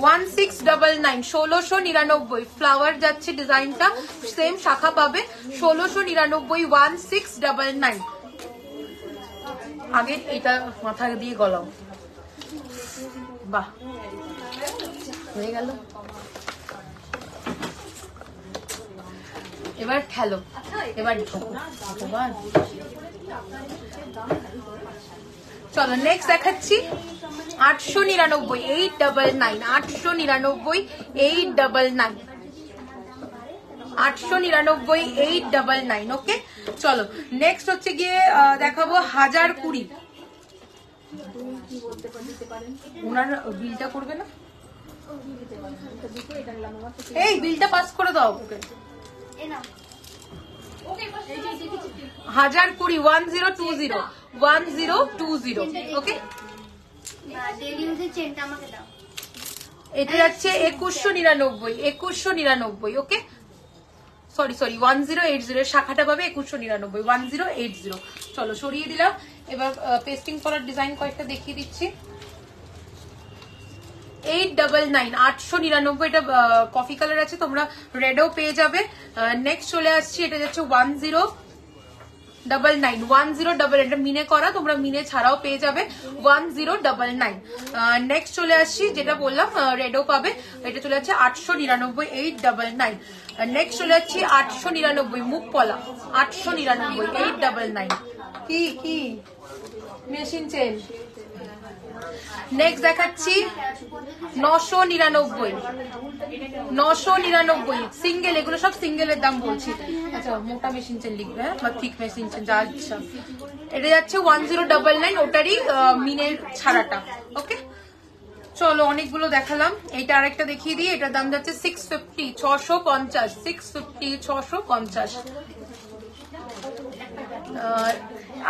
S1: 1699 1699 ফ্লাওয়ার যাচ্ছে ডিজাইনটা, সেম শাখা পাবে 1699 1699। আগে এটা মাথা দিয়ে গলাও, বাহ হয়ে গেল। এবার খেলো, এবার চলো নেক্সট দেখাচ্ছি 899 899 899 899 899 899। ওকে চলো নেক্সট হচ্ছে গিয়ে দেখাবো 1020। ওনার বিলটা করবে না, এই বিলটা পাস করে দাও ওকে। 1020 1020 1020। ওকে এটা যাচ্ছে 2199 2199। ওকে সরি 1080 এর শাখাটা পাবে 2199 1080। চলো সরিয়ে দিলাম। এবার পেস্টিং করার ডিজাইন কয়েকটা দেখিয়ে দিচ্ছি। 899 899, এটা কফি কালার আছে, তোমরা রেডও পেয়ে যাবে। নেক্সট চলে আসছি, এটা যাচ্ছে 10 1099 1099 এটা মিনে করা, তোমরা মিনে ছাড়াও পেয়ে যাবে 1099। নেক্সট চলে আসছি যেটা বললাম রেডও পাবে, এটা চলে যাচ্ছে 899 899। নেক্সট চলে যাচ্ছি 899 মুখ পলা 899 899। কি কি মেশিন চেন। নেক্সট দেখাচ্ছি 999 999 সিঙ্গেল, এগুলো সব সিঙ্গেলের দাম বলছি। আচ্ছা মোটা মেশিন চেন লিখবে বা থিক মেশিন চেন যা ইচ্ছা। এটা যাচ্ছে 1099, ওটারই মিনের ছাড়াটা। ওকে চলো অনেকগুলো দেখালাম, এইটা আরেকটা দেখিয়ে দিই, এটার দাম যাচ্ছে 650 650 650 650।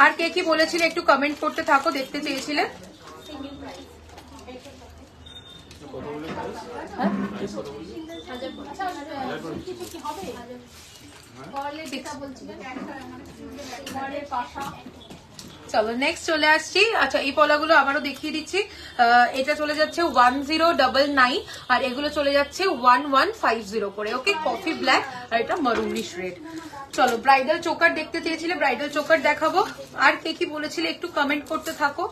S1: আর কে কি বলেছিলে একটু কমেন্ট করতে থাকো, দেখতে চেয়েছিলে। চলো নেক্সট চলে আসছি। আচ্ছা এই পলাগুলো আবারও দেখিয়ে দিচ্ছি, এটা চলে যাচ্ছে 1099 আর এগুলো চলে যাচ্ছে 1150 করে। ওকে কফি ব্ল্যাক আর এটা মারুনিশ রেড। চলো ব্রাইডাল চোকার দেখতে চেয়েছিলে, ব্রাইডাল চোকার দেখাবো। আর কে কি বলেছিলে একটু কমেন্ট করতে থাকো।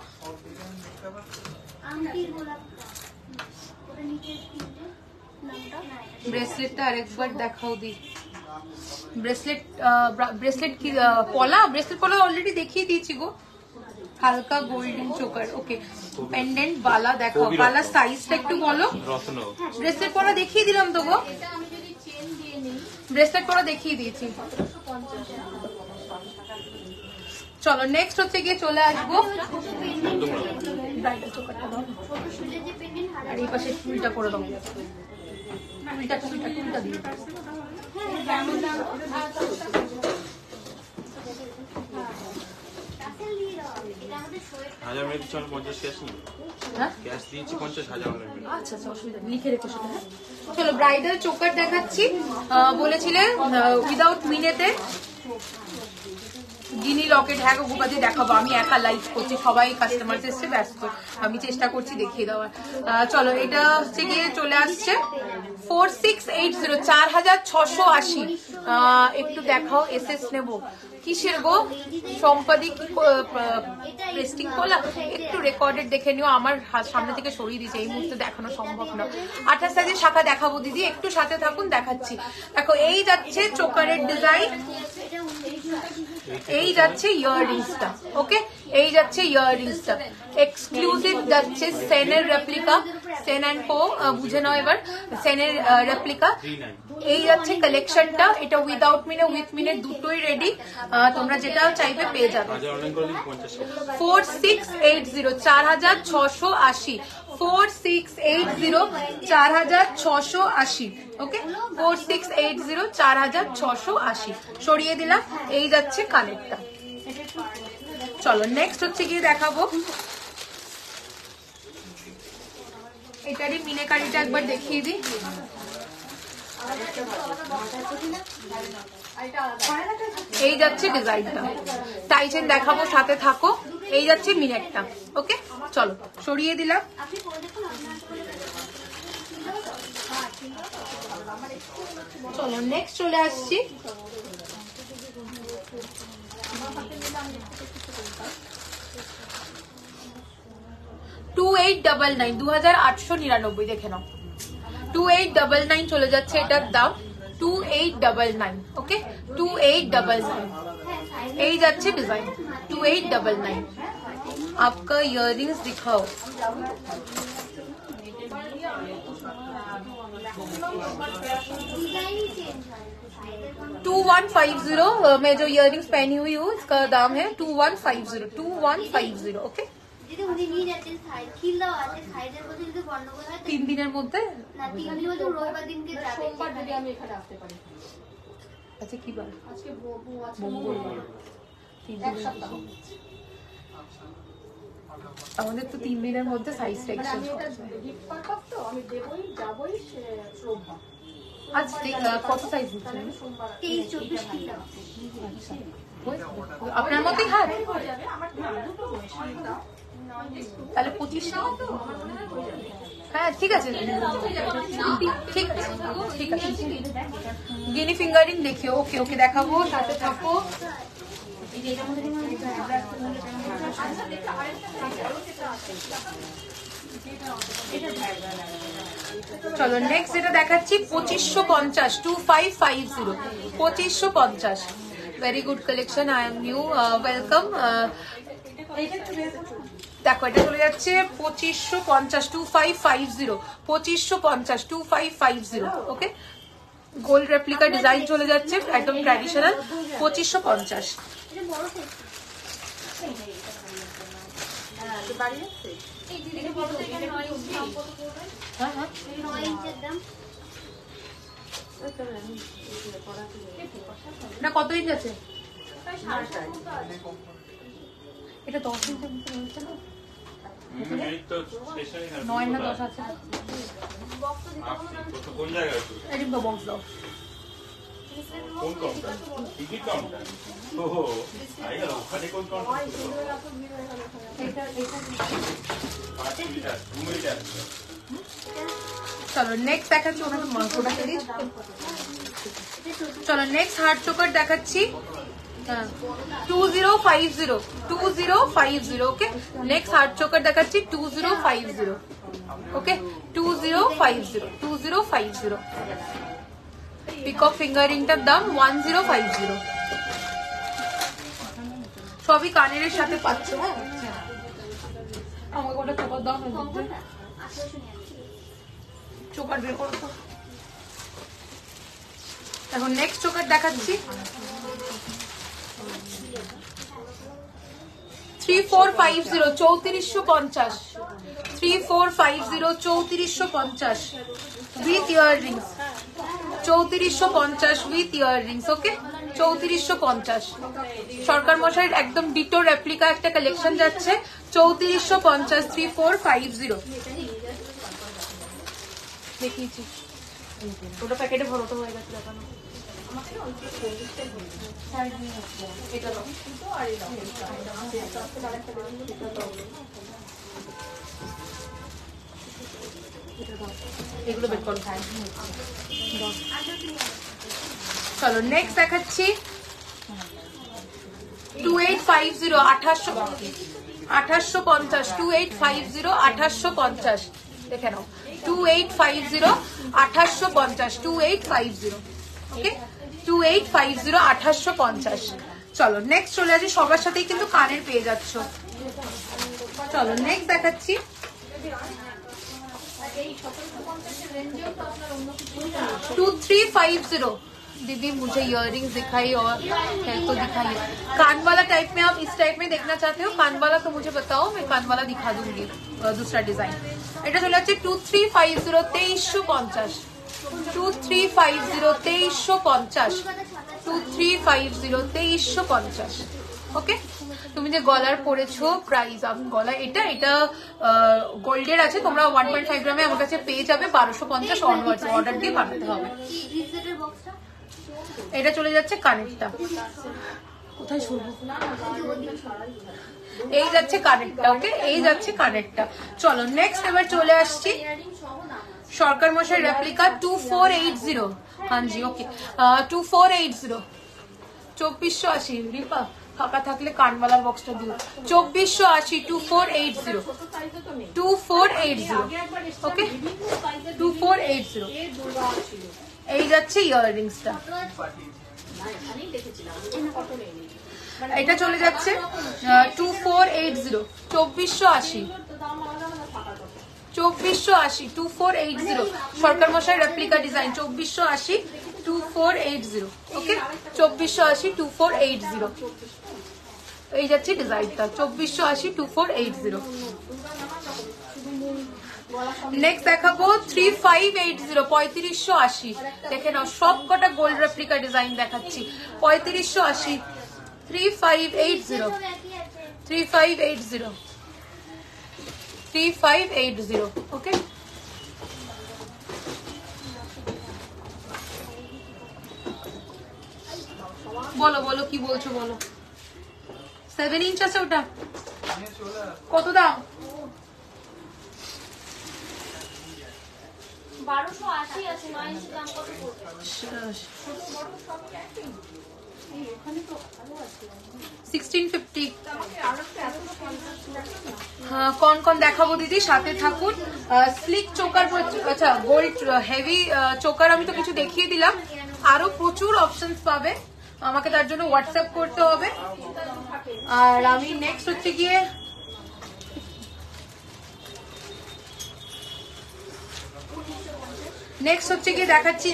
S1: ব্রেসলেটটা আরেকবার দেখাও দি। ব্রেসলেট ব্রেসলেট কি পলা, ব্রেসলেট পলা অলরেডি দেখিয়ে দিয়েছি গো। হালকা গোল্ডেন চোকার। ওকে পেন্ডেন্ট বালা দেখাও, বালা সাইজটা একটু বলো। ব্রেসলেট পলা দেখিয়ে দিলাম তো গো, ব্রেসলেট পলা দেখিয়ে দিয়েছি। চলো নেক্সট হচ্ছে গিয়ে চলে আসবো ব্রাইডাল চোকারটা দাও আর এই পাশে চুলটা করে দাও, চুলটা দিয়ে আচ্ছা অসুবিধা লিখে রেখো সেটা। চলো ব্রাইডাল চোকার দেখাচ্ছি, বলেছিলেন উইদাউট মিনেতে জিনি লকেট। হ্যাঁ গোপা দিয়ে দেখাবো, আমি একা লাইভ করছি, সবাই কাস্টমার এসছে ব্যস্ত, আমি চেষ্টা করছি দেখিয়ে দেওয়ার। চলো এটা হচ্ছে গিয়ে চলে আসছে 4680 4680। একটু দেখাও এসএস নেবো কিসের গো সম্পাদিক প্রেস্টিং কোলা, একটু রেকর্ডেড দেখে নিও, আমার সামনে থেকে সরিয়ে দিয়েছে এই মুহূর্তে দেখানো সম্ভব না। 28 সাইজের শাখা দেখাবো দিদি, একটু সাথে থাকুন দেখাচ্ছি। দেখো এই যাচ্ছে চোকারের ডিজাইন, এই যাচ্ছে ইয়াররিংসটা। ওকে এই যাচ্ছে ইয়াররিংসটা, এক্সক্লুসিভ যাচ্ছে সেনের রেপ্লিকা, সেন অ্যান্ড কো বুঝে নাও এবার, সেনের রেপ্লিকা। এই যাচ্ছে কালেকশনটা, এটা উইদাউট মিনে উইথ মিনে দুটোই রেডি, তোমরা যেটা চাইবে পেয়ে যাবে। 4680 4680 4680 4680। ওকে 4680 4680 সরিয়ে দিলাম। এই যাচ্ছে কানেরটা। চলো নেক্সট হচ্ছে গিয়ে দেখাবো এটারই মিনেকারিটা একবার দেখিয়ে দিই। এই যাচ্ছে ডিজাইনটা, টাইচেন দেখাবো সাথে থাকো। এই যাচ্ছে মিনেটটা। ওকে চলো সরিয়ে দিলাম। চলো নেক্সট চলে আসছি টু 2899 দেখে নাও, 2899 চলে যাচ্ছে এটার দাম 2899। ওকে 2899 এই যাচ্ছে ডিজাইন 2899। आपका इयररिंग्स दिखाओ। 2150 मैं जो इयररिंग्स पहनी हुई हूँ इसका दाम है 2150 2150। ओके 3 দিনের মধ্যে আচ্ছা কি বার আজকে আমাদের তো 3 দিনের মধ্যে সাইজটা এক্সচেঞ্জ আচ্ছা কত সাইজ দিচ্ছেন? 23-24 আপনার মতোই হাত তাহলে 25। হ্যাঁ ঠিক আছে ঠিক ঠিক আছে। গিনি ফিঙ্গারিং দেখিও। ওকে ওকে দেখাবো সাথে থাকো। চলো নেক্সট যেটা দেখাচ্ছি 2550 2550 2550 very good collection I am new welcome দেখো এটা চলে যাচ্ছে 2550 2550 2550 2550 ওকে গোল্ড রেপ্লিকা ডিজাইন চলে যাচ্ছে একদম ট্র্যাডিশনাল 2550 না কত ইঞ্চ আছে এটা 10 ইঞ্চের মতো রয়েছে না 9 না 10 আছে কোন জায়গায় আছে এটি বক্স দাও কোন কাউন্টার টিকিট কাউন্টার ওহো আইয়া ওখানে কোন কাউন্টার এটা 2 মিটার চলো নেক্সট দেখাচ্ছি ওনাকে মাংসটা দিই চলো নেক্সট হার্ড চোকার দেখাচ্ছি 2050 2050 ওকে নেক্সট হার্ড চোকার দেখাচ্ছি 2050 ওকে 2050 2050 পিকক ফিঙ্গারিংটার দাম 1050 সবই কানের সাথে পাচ্ছ হ্যাঁ আমাকে ওটা চোকার দাম চোকার বের করো তো এখন নেক্সট চোকার দেখাচ্ছি 3450 3450 3450 with earrings 3450 with earrings ওকে 3450 সরকার মশাইয়ের একদম ডিটো রেপ্লিকা একটা কালেকশন যাচ্ছে 3450 3450 দেখিয়েছি ওটা প্যাকেটে ভরতো হয়ে গেছে দেখানো এগুলো বের করো চলো নেক্সট দেখাচ্ছি 2850 2850 2850 2850 দেখে নাও 2850 2850 2850 ওকে 2850 2850 চলো নেক্সট চলে আসি সবার সাথেই কিন্তু কানের পেয়ে যাচ্ছ চলো নেক্সট দেখাচ্ছি 2350 दीदी मुझे इयररिंग्स दिखाइए और हेयर तो दिखाइए कान वाला टाइप में आप इस टाइप में देखना चाहते हो कान वाला तो मुझे बताओ मैं कान वाला दिखा दूंगी दूसरा डिजाइन এটা চলে যাচ্ছে 2350 2350 2350 2350 2350 2350 ওকে তুমি যে গলার পরেছো প্রাইস আমি গলা এটা এটা গোল্ডের আছে তোমরা 1.5 গ্রামে আমার কাছে পেয়ে যাবে 1250 অনওয়ার্ডস অর্ডার দিয়ে পাঠাতে হবে এটা চলে যাচ্ছে কানেরটা কোথায় শুরু এই যাচ্ছে কানেরটা ওকে এই যাচ্ছে কানেরটা চলো নেক্সট এবার চলে আসছি সরকার মশাই রেপ্লিকা 2480 हाँ जी ओके 2480 2480 রিপা ফাঁকা থাকলে কানওয়ালার বক্সটা দিও 2480 2480 2480 ওকে 2480 এই যাচ্ছে ইয়াররিংসটা এটা চলে যাচ্ছে 2480 2480 2480 2480 সরকার মশাই রেপ্লিকা ডিজাইন 2480 2480 ওকে 2480 2480 এই যাচ্ছে ডিজাইনটা 2480 2480 নেক্সট দেখাবো 3580 3580 দেখে নাও সব কটা গোল্ড রেপ্লিকা ডিজাইন দেখাচ্ছি 3580 3580 3580 3580 ওকে বলো বলো কি বলছো বলো 7 ইঞ্চ আছে ওটা কত দাম
S2: 1280 আছে, মাইনাস দাম কত পড়বে? এখানে তো ভালো আছে
S1: 1650। হ্যাঁ, কোন কোন দেখাবো দিদি, সাথে থাকুন। স্লিক চোকার, আচ্ছা গোল্ড হেভি চোকার আমি তো কিছু দেখিয়ে দিলাম, আরো প্রচুর অপশনস পাবে, আমাকে তার জন্য হোয়াটসঅ্যাপ করতে হবে। আর আমি নেক্সট হচ্ছে গিয়ে দেখাচ্ছি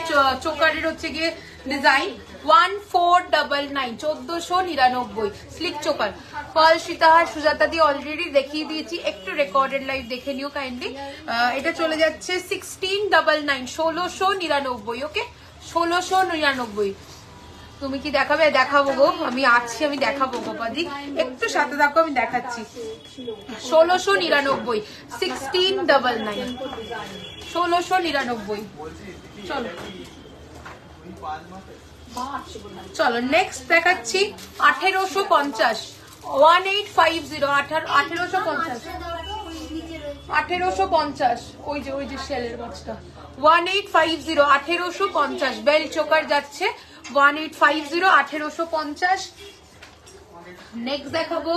S1: চোকারের হচ্ছে গিয়ে design 1499, 1499 sleek choker. Pearl, sitahar, Sujata দিয়ে অলরেডি দেখিয়ে দিয়েছি, একটু রেকর্ডেড লাইভ দেখে নিও কাইন্ডলি। এটা চলে যাচ্ছে 1699, 1699। ওকে, 1699। তুমি কি দেখাবে? দেখাবো গো, আমি আছি, আমি দেখাবো গোপাদি, একটু সাথে থাকো, আমি দেখাচ্ছি। 1699, 1699, 1699। চলো চলো নেক্সট দেখাচ্ছি 1850, 1850, 1850, 1850। ওই যে শেলের বক্সটা 1850, 1850 বেল চোকার যাচ্ছে 1850, 1850। নেক্সট দেখাবো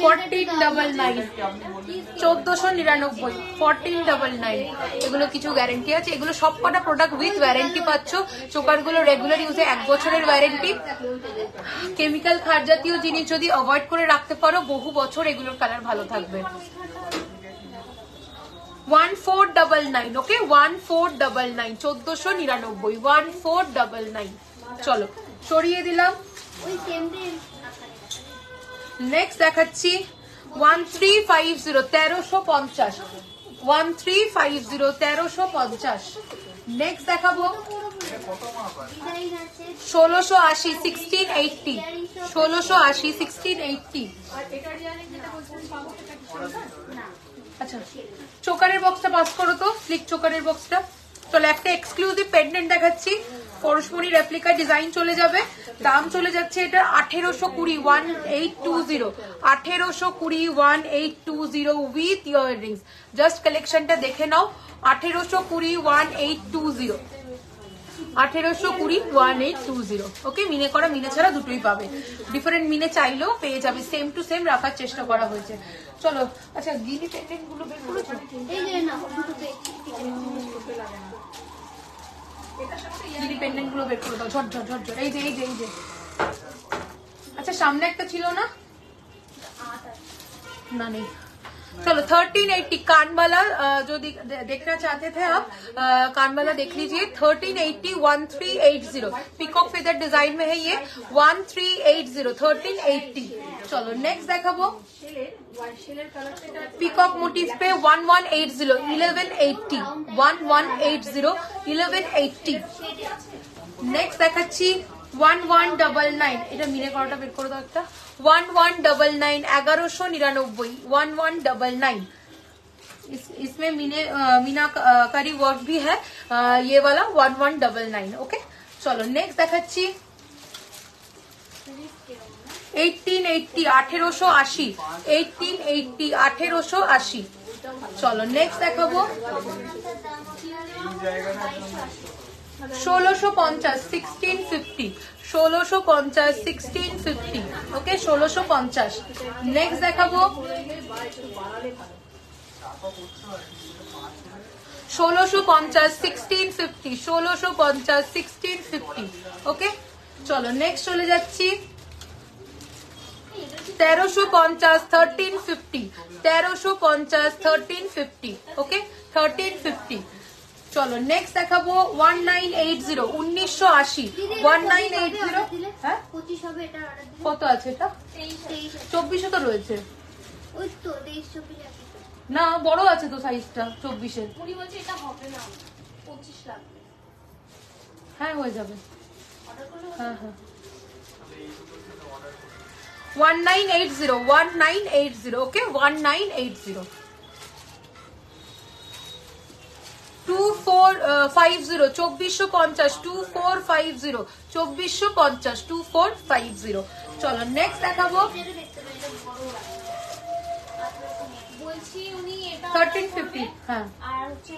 S1: 1499, 1499, 1499। এগুলো কিছু গ্যারেন্টি আছে, এগুলো সব কটা প্রোডাক্ট উইথ ওয়ারেন্টি পাচ্ছ। চোকারগুলো রেগুলার ইউজে 1 বছরের ওয়ারেন্টি। কেমিক্যাল খার জাতীয় জিনিস যদি অ্যাভয়েড করে রাখতে পারো, বহু বছর এগুলোর কালার ভালো থাকবে। 1499, ওকে, 1499, 1499, 1499। চলো সরিয়ে দিলাম। নেক্সট দেখাচ্ছি 1350, 1350, 1350, 1350। নেক্সট দেখাবো 1680, 1680, 1680, 1680। আচ্ছা, চোকারের বক্সটা পাস করো তো, স্লিক চোকারের বক্সটা। চলো একটা এক্সক্লুসিভ পেন্ডেন্ট দেখাচ্ছি, পরশমণি রেপ্লিকা ডিজাইন চলে যাবে, দাম চলে যাচ্ছে এটা 1820, 1820, 1820, 1820 উইথ ইয়াররিংস। জাস্ট কালেকশনটা দেখে নাও, 1820, 1820, 1820, 1820। ওকে, মিনে করা মিনে ছাড়া দুটোই পাবে, ডিফারেন্ট মিনে চাইলেও পেয়ে যাবে, সেম টু সেম রাখার চেষ্টা করা হয়েছে। চলো, আচ্ছা গিনি পেন্ডেন্ট গুলো বের করেছো? গিনি পেন্ডেন্ট গুলো বের করে দাও, ঝটঝট ঝটঝট। এই যে এই যে এই যে, আচ্ছা সামনে একটা ছিল না, না নেই। चलो 1380 कानवाला, जो देखना चाहते थे आप कानवाला देख लीजिए। 1380, 1380 पिकॉक फेदर डिजाइन में है ये, 1380, 1380। चलो नेक्स्ट देखाबो पिकॉक मोटिव पे 1180, 1180, 1180, 1180। नेक्स्ट দেখাচ্ছি 1199, এটা মিনে করাটা বের করে দাও একটা, 1199, 1199, 1199। इसमें मीनाकारी वर्क भी है, ये वाला 1199। ओके, चलो नेक्स्ट দেখাচ্ছি 1880, 1880, 1880, 1880। চলো নেক্সট দেখাবো 1650, 1650, 1650, 1650। ওকে, 1650। নেক্সট দেখাবো 1650, 1650, 1650, 1650। ওকে, চলো নেক্সট চলে যাচ্ছি 1350, 1350, 1350, 1350। ওকে, 1350। চলো নেক্সট দেখাবো 1980, 1980, 1980। হ্যাঁ, কত আছে এটা? 2400 তো রয়েছে না, বড় আছে তো সাইজটা 24-এর। হ্যাঁ হয়ে যাবে, হ্যাঁ হ্যাঁ। 1980, 1980। ওকে, 1980। 2450, 2450, 2450, 2450, 2450। চলো নেক্সট দেখাবো
S2: বলছি উনি
S1: 1350 হ্যাঁ
S2: আর হচ্ছে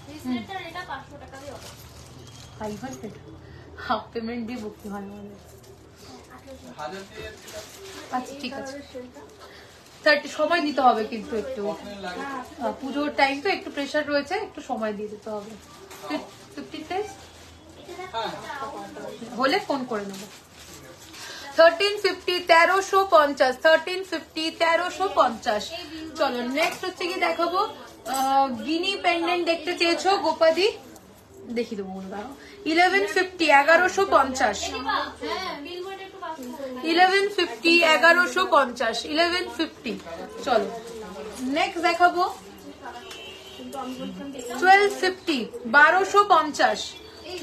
S2: ব্রেসলেটটার এটা 500 টাকা দিয়ে হবে
S1: 500 হাফ পেমেন্ট দিয়ে বুকিং হয় আমাদের। আচ্ছা ঠিক আছে 30 সময় দিতে হবে কিন্তু একটু পুজোর টাইম তো একটু প্রেশার রয়েছে, একটু সময় দিয়ে দিতে হবে। 50 হলে ফোন করে নেবো। 1350 1350 1350 1350। চলো নেক্সট হচ্ছে কি দেখাবো গিনি পেন্ডেন্ট দেখতে চেয়েছো গোপাদি, দেখি দেবো 1150 1150 1150 1150 1150। চলো নেক্সট দেখাবো 1250 1250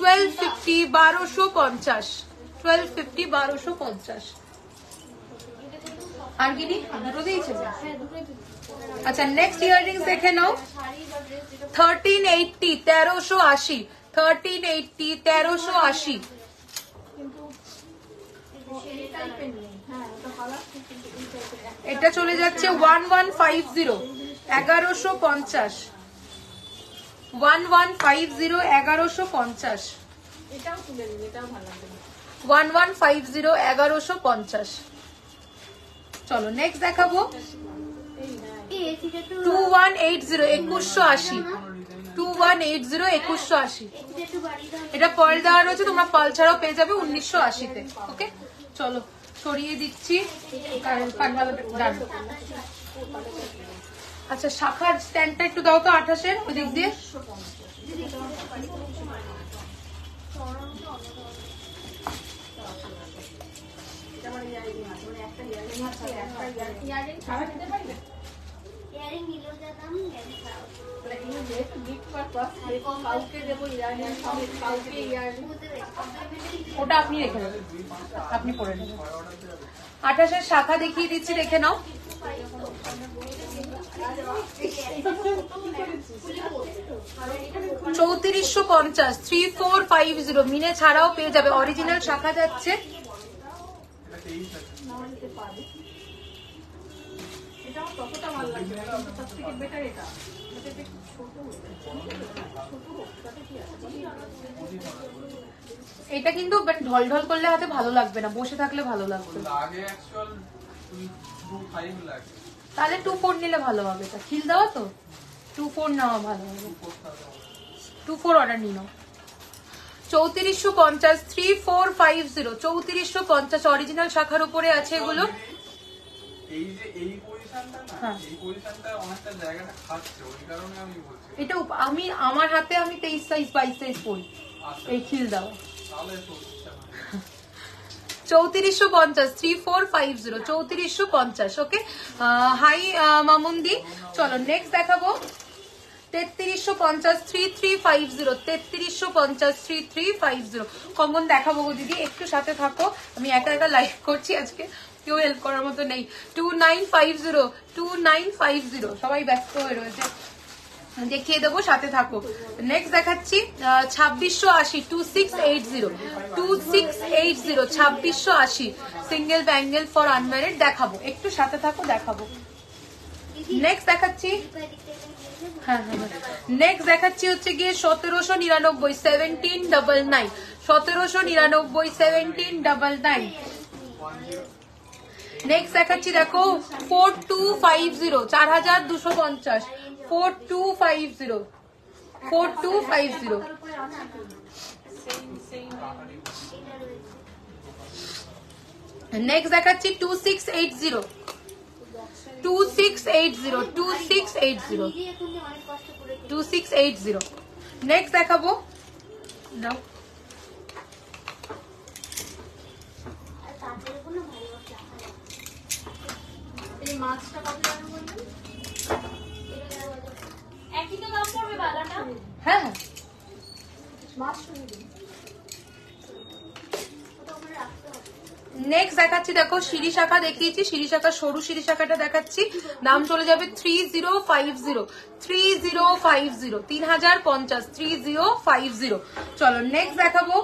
S1: 1250 1250 1250 1250। আর গিনি দুটো দিয়েছে। আচ্ছা নেক্সট ইয়াররিংস দেখে নাও 1380 1380 1380 1380। এটা চলে যাচ্ছে 1150 1150 1150 1150।
S2: এটাও তুলে নিন, এটাও ভালো লাগবে
S1: 1150 1150। চলো নেক্সট দেখাবো 2180 2180 2180 2180। এটা পার্ল দেওয়া রয়েছে, তোমরা পার্ল ছাড়াও পেয়ে যাবে 1980-তে। ওকে চলো সরিয়ে দিচ্ছি কারণ ডান। আচ্ছা শাখার স্ট্যান্ডটা একটু দাও তো 28-এর ওই দিক দিয়ে। ওটা আপনি রেখে দেবেন, আপনি পরে নেবেন। 28-এর শাখা দেখিয়ে দিচ্ছি দেখে নাও। চৌত্রিশশো 3450 মিনে ছাড়াও পেয়ে যাবে, অরিজিনাল শাখা যাচ্ছে। এটা কিন্তু ঢল ঢল করলে হাতে ভালো লাগবে না, বসে থাকলে ভালো লাগবে। তাহলে 24 নিলে ভালো হবে। এটা খিল দেওয়া তো 24 নেওয়া ভালো হবে। 24 অর্ডার নিয়ে নাও। 3450 3450 3450 অরিজিনাল শাখার উপরে আছে এগুলো।
S3: এই যে এই পজিশনটা না, এই পজিশনটা অনেকটা জায়গাটা খাচ্ছে, ওই কারণে আমি বলছি।
S1: এটা আমি আমার হাতে আমি 23 সাইজ 22 সাইজ পরি এই খিল দাও।
S3: তাহলে
S1: 3450 3450 3450। ওকে হাই মামুন্দি। চলো নেক্সট দেখাবো 3350 3350 3350 3350। কঙ্গন দেখাবো গো দিদি, একটু সাথে থাকো, আমি একা একা লাইভ করছি আজকে, কেউ হেল্প করার মতো নেই। 2950 2950 সবাই ব্যস্ত হয়ে রয়েছে, দেখিয়ে দেবো, সাথে থাকো। নেক্সট দেখাচ্ছি 2680 2680 2680 2680 সিঙ্গেল ব্যাঙ্গেল ফর আনম্যারিড দেখাবো, একটু সাথে থাকো দেখাবো। নেক্সট দেখাচ্ছি নেক্সট দেখাচ্ছি হচ্ছে গিয়ে 1799 1799 1799 1799। নেক্সট দেখাচ্ছি দেখো 4250 4250 4250 4250। নেক্সট দেখাচ্ছি 2680 2680 2680 2680। নেক্সট দেখাবো নাও
S2: এই মাছটা কত টাকা বললেন? একই তো দাম পড়বে বালাটা।
S1: হ্যাঁ হ্যাঁ
S2: মাছ শুনে দিন।
S1: নেক্সট দেখাচ্ছি দেখো সিঁড়ি শাখা দেখিয়েছি, সিঁড়ি শাখা সরু সিঁড়ি শাখাটা দেখাচ্ছি, দাম চলে যাবে 3050 3050 3050 3050। চলো নেক্সট দেখাবো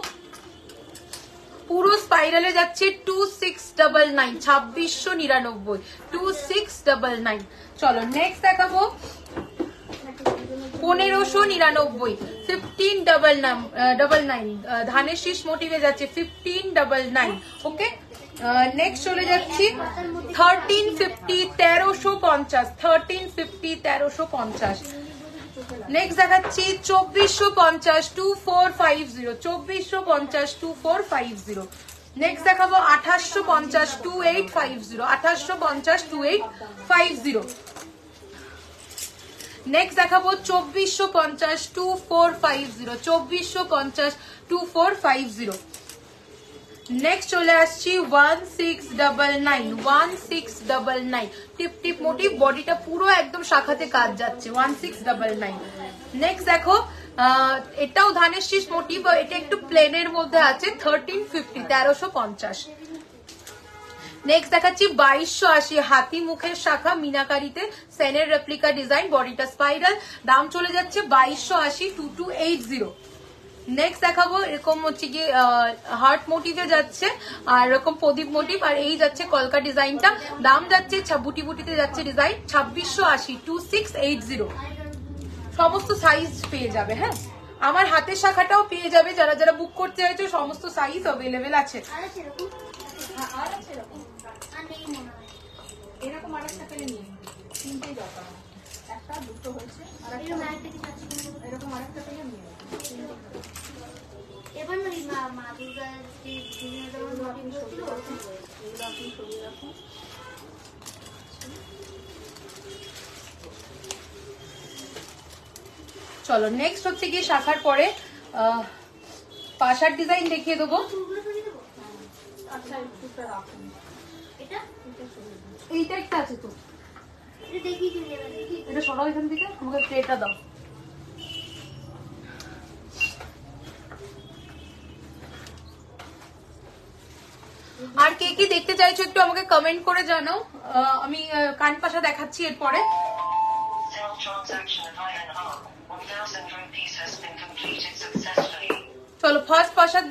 S1: পুরো স্পাইরালে যাচ্ছে 2699, 2699, 2699। চলো নেক্সট দেখাবো 1599, 1599, ধানের শীষ মোটিভে যাচ্ছে 1599। ওকে, নেক্সট চলে যাচ্ছি 1350, 1350, 1350, 1350। নেক্সট দেখাচ্ছি 2450, 2450, 2450, 2450। নেক্সট দেখাবো 2850, 2850, 2850, 2850। নেক্সট দেখাবো 2450, 2450, 2450, 2450। নেক্সট চলে আসছি 1699, 1699। টিপ টিপ মোটিভ, বডিটা পুরো একদম শাখাতে কাজ যাচ্ছে, 1699। নেক্সট দেখো এটাও ধানের শীষ মোটিভ, এটা একটু প্লেনের মধ্যে আছে, 1350, 1350। নেক্সট দেখাচ্ছি 2280, হাতি মুখের শাখা মিনাকারিতে সেনের রেপ্লিকা ডিজাইন, বডিটা স্পাইরাল, দাম চলে যাচ্ছে 2280, 2280। নেক্সট দেখাবো এরকম হচ্ছে কি হার্ট মোটিভে যাচ্ছে, আর এরকম প্রদীপ মোটিভ, আর এই যাচ্ছে কলকা ডিজাইনটা, দাম যাচ্ছে বুটি বুটিতে যাচ্ছে ডিজাইন 2680, 2680। সমস্ত সাইজ পেয়ে যাবে। হ্যাঁ, আমার হাতের শাখাটাও পেয়ে যাবে, যারা যারা বুক করতে চাইছো সমস্ত সাইজ অ্যাভেলেবেল আছে।
S2: এরকম আরেকটা পেলে নিয়ে তিনটেই দরকার, একটা দুটো হয়েছে, এরকম আরেকটা পেলে নিয়ে
S4: এবার মা দুর্গা এগুলো আপনি সরিয়ে রাখুন।
S1: চলো নেক্সট হচ্ছে কি শাখার পরে পাশার ডিজাইন দেখিয়ে দেবো।
S2: আচ্ছা একটুটা রাখুন,
S4: এটা
S1: এইটা একটা আছে তো,
S4: এটা দেখি কি নেবে,
S1: এটা সরাও এখান থেকে, আমাকে ট্রেটা দাও। আর কে কি দেখতে চাইছো একটু আমাকে কমেন্ট করে জানাও। আমি কান পাশা দেখাচ্ছি এরপরে। চলো ফার্স্ট পাশার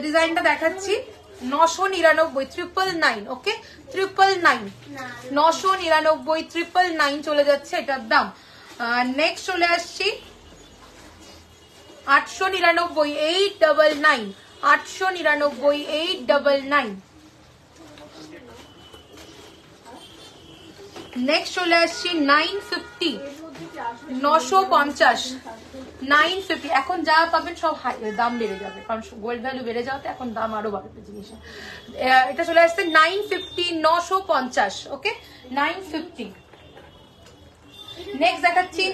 S1: ডিজাইনটা দেখাচ্ছি, 999, 999। ওকে, 999, 999, 999 চলে যাচ্ছে এটার দাম। নেক্সট চলে আসছি 899, 899, 899, 899। নেক্সট চলে আসছি 950, 950, 950। এখন যা পাবেন সব দাম বেড়ে যাবে, কারণ গোল্ড ভ্যালু বেড়ে যাওয়াতে এখন দাম আরো বাড়বে জিনিসের। এটা চলে আসছে 950, 950। ওকে, 950। নেক্সট দেখাচ্ছি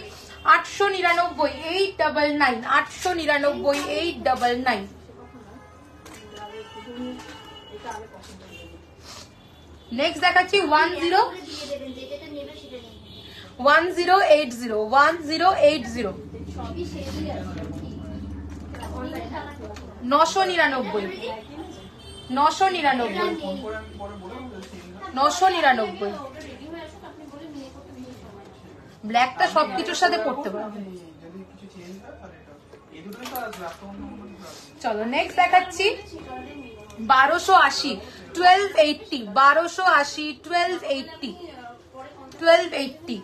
S1: 899, 899, 899, 899। নেক্সট দেখাচ্ছি 1080, 1080, 999, 999, 999। ব্ল্যাকটা সবকিছুর সাথে পড়তে পারবে। চলো নেক্সট দেখাচ্ছি 1280, 1280, 1280, 1280, 1280।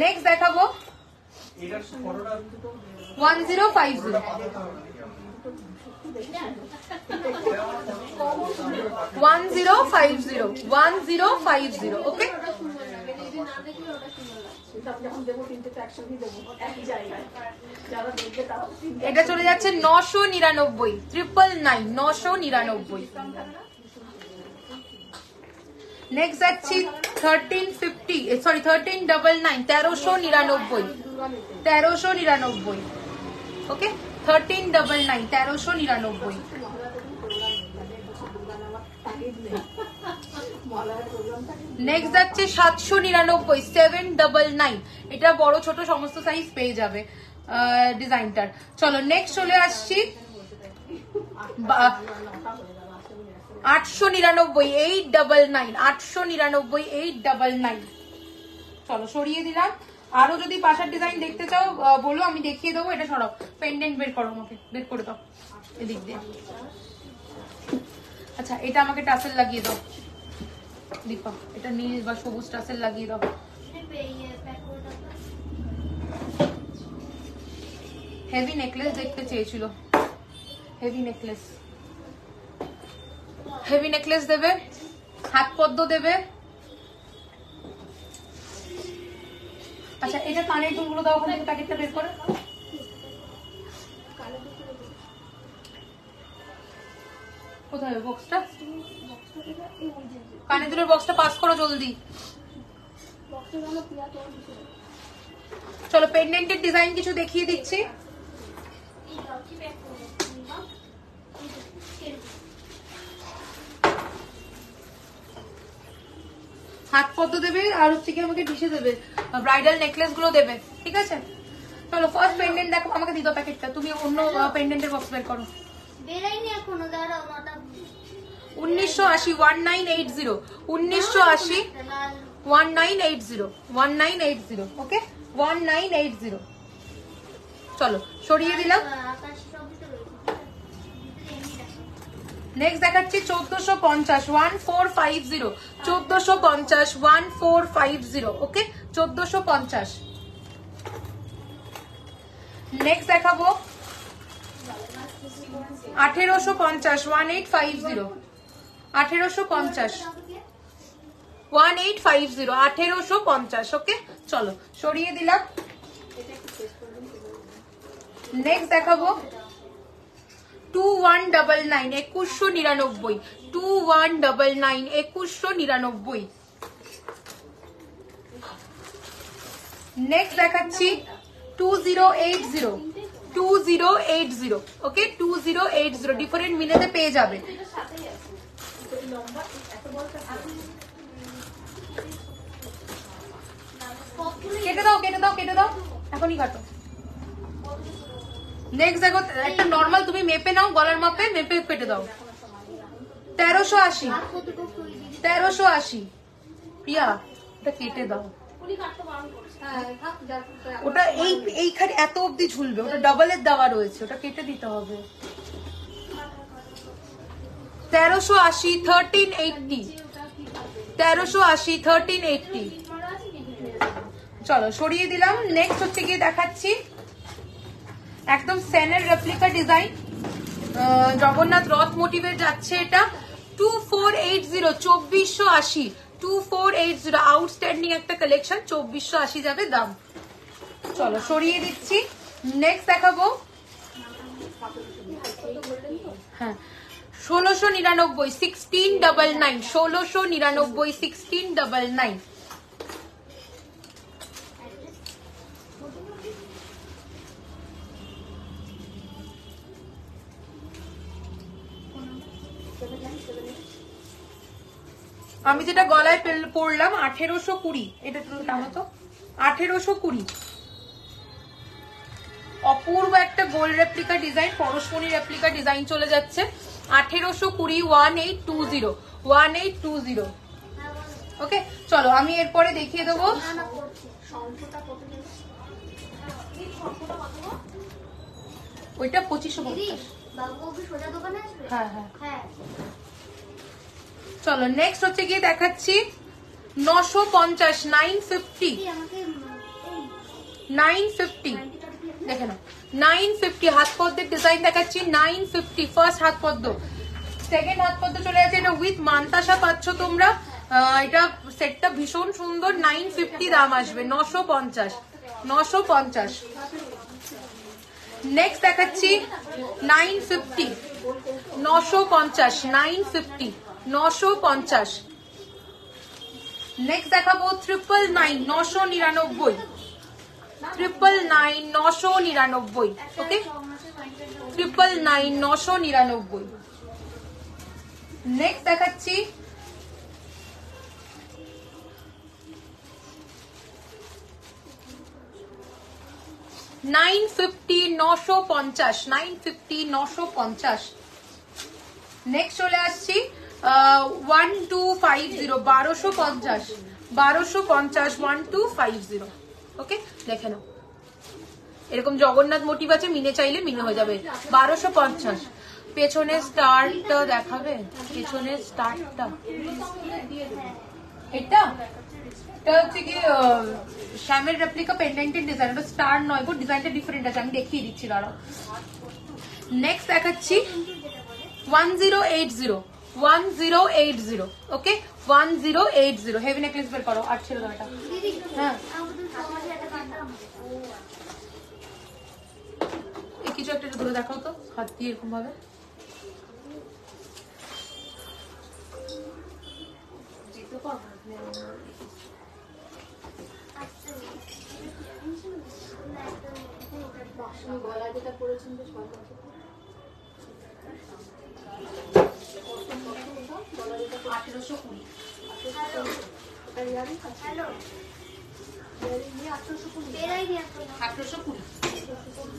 S1: নেক্সট দেখাবো 1050, 1050, 1050। ওকে, এটা চলে যাচ্ছে 999, 999, 999। নেক্সট যাচ্ছি 1350, সরি 1399, 1399, 1399। ওকে, 1399, 1399। নেক্সট যাচ্ছে 799, 799। এটা বড় ছোট সমস্ত সাইজ পেয়ে যাবে ডিজাইনটার। চলো নেক্সট চলে আসছি 899, 899, 899, 899। চলো সরিয়ে দিলাম। আরো যদি পাশার ডিজাইন দেখতে চাও বলো, আমি দেখিয়ে দেবো। এটা সরাও, পেন্ডেন্ট বের করো, আমাকে বের করে দাও এদিক দিয়ে। আচ্ছা এটা আমাকে টাসেল লাগিয়ে দাও দীপা, এটা নীল বা সবুজ টাসেল লাগিয়ে দাও। হেভি নেকলেস দেখতে চেয়েছিল, হেভি নেকলেস, হেভি নেকলেস দেবে, হাত পদ্ম দেবে। আচ্ছা এটা কানের দুলগুলো দাও, ওখানে প্যাকেটটা বের করে। কোথায় বক্সটা? কানের দুলের বক্সটা পাস করো জলদি। চলো পেন্ডেন্টের ডিজাইন কিছু দেখিয়ে দিচ্ছি। হাত পদ্ম দেবে আর হচ্ছে কি আমাকে ডিশে দেবে, ব্রাইডাল নেকলেস গুলো দেবে, ঠিক আছে? চলো ফার্স্ট পেন্ডেন্ট দেখো, আমাকে দিও প্যাকেটটা, তুমি অন্য পেন্ডেন্টের বক্স বের করো। 1980 1980 1980 1980 1980 ওকে 1980। চলো সরিয়ে দিলাম। নেক্সট দেখাচ্ছি 1450 1450 1450 1450 ওকে 1450। নেক্সট দেখাবো 1850 1850 1850 1850 1850 ওকে। চলো সরিয়ে দিলাম। নেক্সট দেখাবো 2199 2199 2199 2199। নেক্সট দেখাচ্ছি 2080 2080 ওকে 2080 ডিফারেন্ট মিলেতে পেয়ে যাবে। কেটে দাও কেটে দাও কেটে দাও, এখনই কাটো। নেক্সট দেখো একটা নরমাল, তুমি মেপে নাও, গলার মাপে মেপে কেটে দাও। 1380 1380 প্রিয়া এটা কেটে দাও। ওটা এইখানে এত অবধি ঝুলবে, ওটা ডাবলের দেওয়া রয়েছে, ওটা কেটে দিতে হবে। 1380 1380 1380 1380। চলো সরিয়ে দিলাম। নেক্সট হচ্ছে গিয়ে দেখাচ্ছি একদম স্যানের রেপ্লিকা ডিজাইন, জগন্নাথ রথ মোটিভের যাচ্ছে এটা 2480 2480 2480 আউটস্ট্যান্ডিং একটা কালেকশন, 2480 যাবে দাম। চলো সরিয়ে দিচ্ছি। নেক্সট দেখাবো হ্যাঁ 1699 1699 1699 1699। আমি যেটা গলায় পরলাম 1820, এটা তো টানো তো 1820। অপূর্ব একটা gold replica design, Parashmoni replica design চলে যাচ্ছে 1820 1820 1820 ওকে। চলো আমি এরপরে দেখিয়ে দেবো ওইটা 2550। হ্যাঁ হ্যাঁ চলো নেক্সট হচ্ছে গিয়ে দেখাচ্ছি 950 950 950 দেখে নাও 950 হাত পদ্মের ডিজাইন দেখাচ্ছি 950। ফার্স্ট হাত পদ্ম, সেকেন্ড হাত পদ্ম চলে যাচ্ছে, এটা উইথ মান্তাসা পাচ্ছ তোমরা, এটা সেটটা ভীষণ সুন্দর। 950 দাম আসবে, 950 950। নেক্সট দেখাচ্ছি 950 950 950 950। নেক্সট দেখাবো 999 999 999 999 ওকে 999 999। নেক্সট দেখাচ্ছি 950 950 950 950। নেক্সট চলে আসছি 1250 1250 1250 1250 ওকে দেখে নাও। এরকম জগন্নাথ মোটিভ আছে, মিনে চাইলে মিনে হয়ে যাবে 1250। পেছনের স্টারটা দেখাবে, পেছনের স্টারটা এটা হচ্ছে কি শ্যামের রেপ্লিকা পেন্ডেন্টের ডিজাইন, ওটা স্টার নয় গো, ডিজাইনটা ডিফারেন্ট আছে, আমি দেখিয়ে দিচ্ছি দাঁড়াও। নেক্সট দেখাচ্ছি 1080 ওকে 1080 হেভি নেকলেস বের করো। আর ছিল দাঁড়াটা, হ্যাঁ কিছু একটা ধরে দেখাও তো হাত দিয়ে এরকম ভাবে।
S2: গলা যেটা পরেছেন বেশ ভালো আছে। গলা যেটা 1820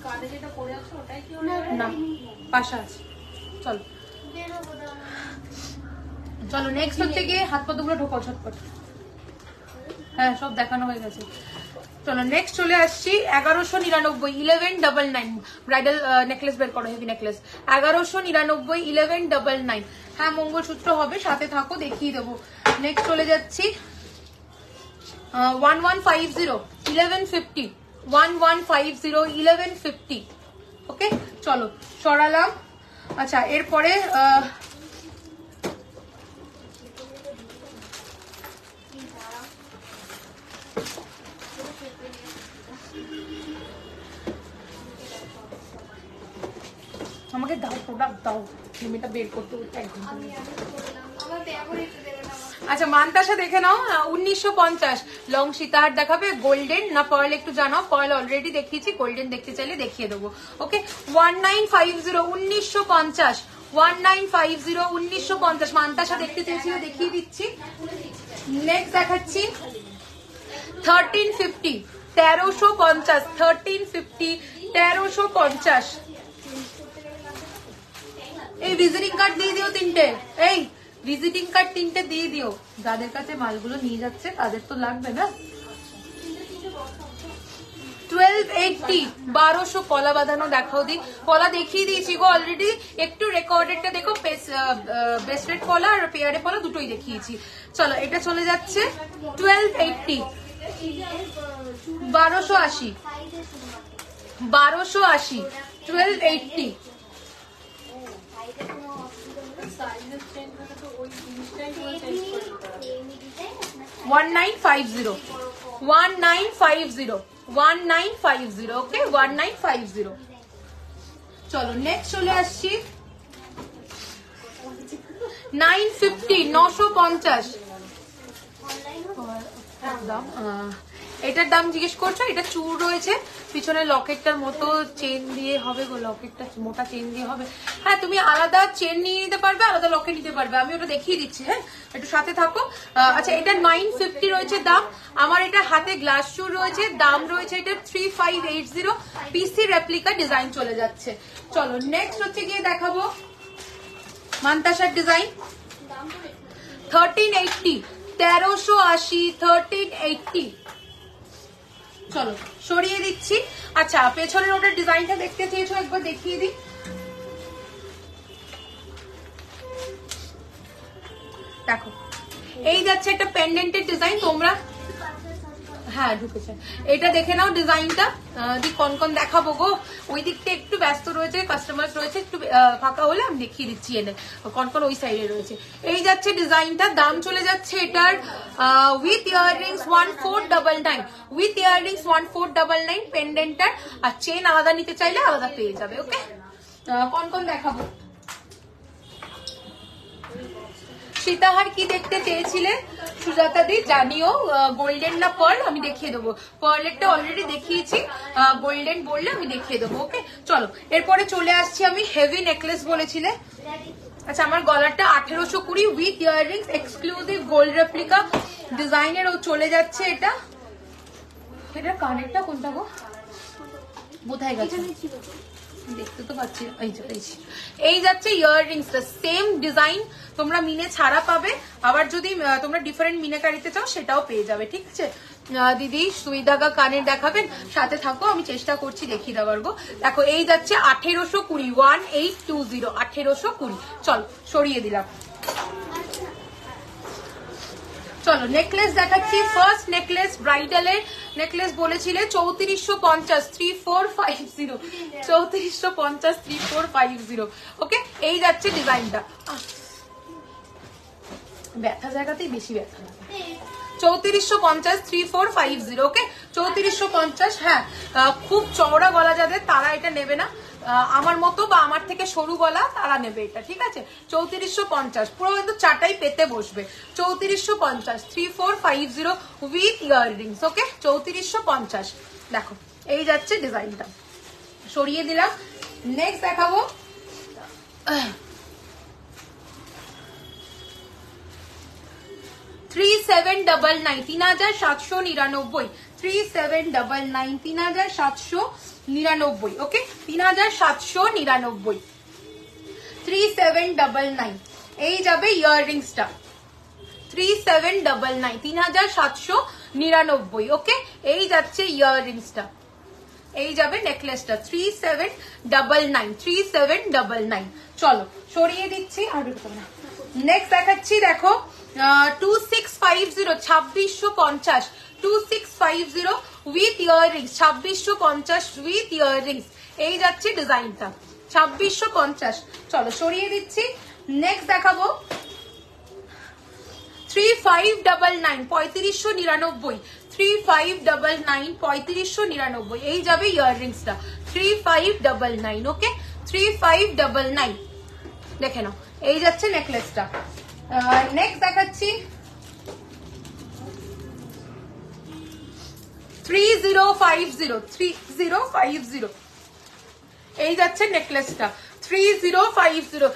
S2: কানে যেটা পরে আছে ওটাই কি
S1: না পাশা আছে। চলো চলো নেক্সট হচ্ছে গিয়ে হাত পাতগুলো ঢোকাও ঝটপট। হ্যাঁ সব দেখানো হয়ে গেছে। চলো নেক্সট চলে আসছি 1199 1199 ব্রাইডাল নেকলেস বের করো, হেভি নেকলেস 1199 1199। হ্যাঁ মঙ্গলসূত্র হবে, সাথে থাকো দেখিয়ে দেবো। নেক্সট চলে যাচ্ছি 1150 1150 1150 1150 ওকে চলো সরালাম। আচ্ছা এরপরে আমাকে দাও প্রোডাক্ট দাও, এটা বের করতে একদম। আচ্ছা মান্তাসা দেখে নাও 1950 লং সীতাহার দেখাবে, গোল্ডেন না পার্ল একটু জানাও। পার্ল অলরেডি দেখিয়েছি, গোল্ডেন দেখতে চাইলে দেখিয়ে দেবো। ওকে 1950 1950 1950 1950 মান্তাসা দেখতে চেয়েছিল, দেখিয়ে দিচ্ছি। নেক্সট দেখাচ্ছি 1350 1350 1350 1350। এই ভিজিটিং কার্ড দিয়ে দিও তিনটে, এই ভিজিটিং কার্ড তিনটে দিয়ে দিও, যাদের কাছে মালগুলো নিয়ে যাচ্ছে তাদের তো লাগবে না। 1280 1200 কলা বাঁধানো দেখাও দি, কলা দেখিয়ে দিয়েছি গো অলরেডি, একটু রেকর্ডেডটা দেখো, বেস্টেড কলা আর পেয়ারে কলা দুটোই দেখিয়েছি। চলো এটা চলে যাচ্ছে 1280 1280 1280 1280 1950 1950 1950 ওকে 1950। চলো নেক্সট চলে আসছি 950 950। এটার দাম জিজ্ঞেস করছো, এটা চূড় রয়েছে পিছনে, লকেটটার মতো চেন দিয়ে হবে গো, লকেটটা মোটা চেন দিয়ে হবে। হ্যাঁ তুমি আলাদা চেন নিয়ে নিতে পারবে, আলাদা লকেট নিতে পারবে, আমি ওটা দেখিয়ে দিচ্ছি। হ্যাঁ একটু সাথে থাকো। আচ্ছা এটা 950 রয়েছে দাম, আমার এটা হাতে গ্লাস চূড় রয়েছে, দাম রয়েছে এটা 3580 পিসি রেপ্লিকা ডিজাইন চলে যাচ্ছে। চলো নেক্সট হচ্ছে গিয়ে দেখাবো মান্তাসার ডিজাইন 1380 1380 1380। চলো সরিয়ে দিচ্ছি। আচ্ছা পেছনের ওটার ডিজাইনটা দেখতে চেয়েছো, একবার দেখিয়ে দিই। দেখো এই যাচ্ছে একটা পেন্ডেন্টের ডিজাইন, তোমরা হ্যাঁ ঢুকেছে, এটা দেখে নাও ডিজাইনটা। কন দেখাবো গো, ওই দিকটা একটু ব্যস্ত রয়েছে, কাস্টমার রয়েছে, একটু ফাঁকা হলে আমি দেখিয়ে দিচ্ছি। এনে কন ওই সাইডে রয়েছে। এই যাচ্ছে ডিজাইনটা, দাম চলে যাচ্ছে এটার উইথ ইয়াররিংস 1499 উইথ ইয়াররিংস 1499 পেন্ডেন্টার, আর চেন আলাদা নিতে চাইলে আলাদা পেয়ে যাবে। ওকে কন দেখাবো। সীতাহার কি দেখতে চেয়েছিলে সুজাতা দি জানিও, গোল্ডেন না পার্ল আমি দেখিয়ে দেবো, পার্লেরটা অলরেডি দেখিয়েছি, গোল্ডেন বললে আমি দেখিয়ে দেবো। ওকে চলো এরপরে চলে আসছি আমি হেভি নেকলেস বলেছিলে। আচ্ছা আমার গলাটা 1820 with earrings exclusive gold replica ডিজাইনের ও চলে যাচ্ছে। এটা এটা কানেরটা কোনটা গো, কোথায় গেছে দেখতে তো পাচ্ছি, এই যাচ্ছে ইয়াররিংসটা সেম ডিজাইন, তোমরা মিনে ছাড়া পাবে, আবার যদি তোমরা ডিফারেন্ট মিনে কারিতে চাও সেটাও পেয়ে যাবে। ঠিক আছে দিদি সুই ধাগা কানের দেখাবেন, সাথে থাকো, আমি চেষ্টা করছি দেখিয়ে দেওয়ার গো। দেখো এই যাচ্ছে 1820, 1820, 1820। চলো সরিয়ে দিলাম। চলো নেকলেস দেখাচ্ছি। ফার্স্ট নেকলেস, ব্রাইডালের নেকলেস বলেছিলে 3450, 3450, 3450, 3450। ওকে, এই যাচ্ছে ডিজাইনটা। ব্যথা জায়গাতেই বেশি ব্যথা লাগে। 3450, 3450। ওকে, 3450। হ্যাঁ, খুব চওড়া গলা যাদের তারা এটা নেবে না, আমার মতো বা আমার থেকে সরু গলা তারা নেবে এটা, ঠিক আছে। 3450 পুরো কিন্তু চাটাই পেতে বসবে। 3450, 3450 উইথ ইয়াররিংস। ওকে, 3450। দেখো এই যাচ্ছে ডিজাইনটা, সরিয়ে দিলাম। নেক্সট দেখাবো 3799, 3799, 3799, 3799। ওকে, 3799, 3799। এই যাবে ইয়াররিংসটা 3799, 3799। ওকে, এই যাচ্ছে ইয়াররিংসটা, এই যাবে নেকলেসটা 3799, 3799। চলো সরিয়ে দিচ্ছি। আর নেক্সট দেখাচ্ছি, দেখো 2650, 2650, 2650 উইথ ইয়াররিংস, 2650 উইথ ইয়াররিংস। এই যাচ্ছে ডিজাইনটা 2650। চলো সরিয়ে দিচ্ছি। নেক্সট দেখাবো 3599, 3599, 3599, 3599। এই যাবে ইয়াররিংসটা 3599। ওকে, 3599। দেখে নাও, এই যাচ্ছে নেকলেসটা। নেক্সট দেখাচ্ছি 3050, 3050। এই যাচ্ছে নেকলেসটা 3050।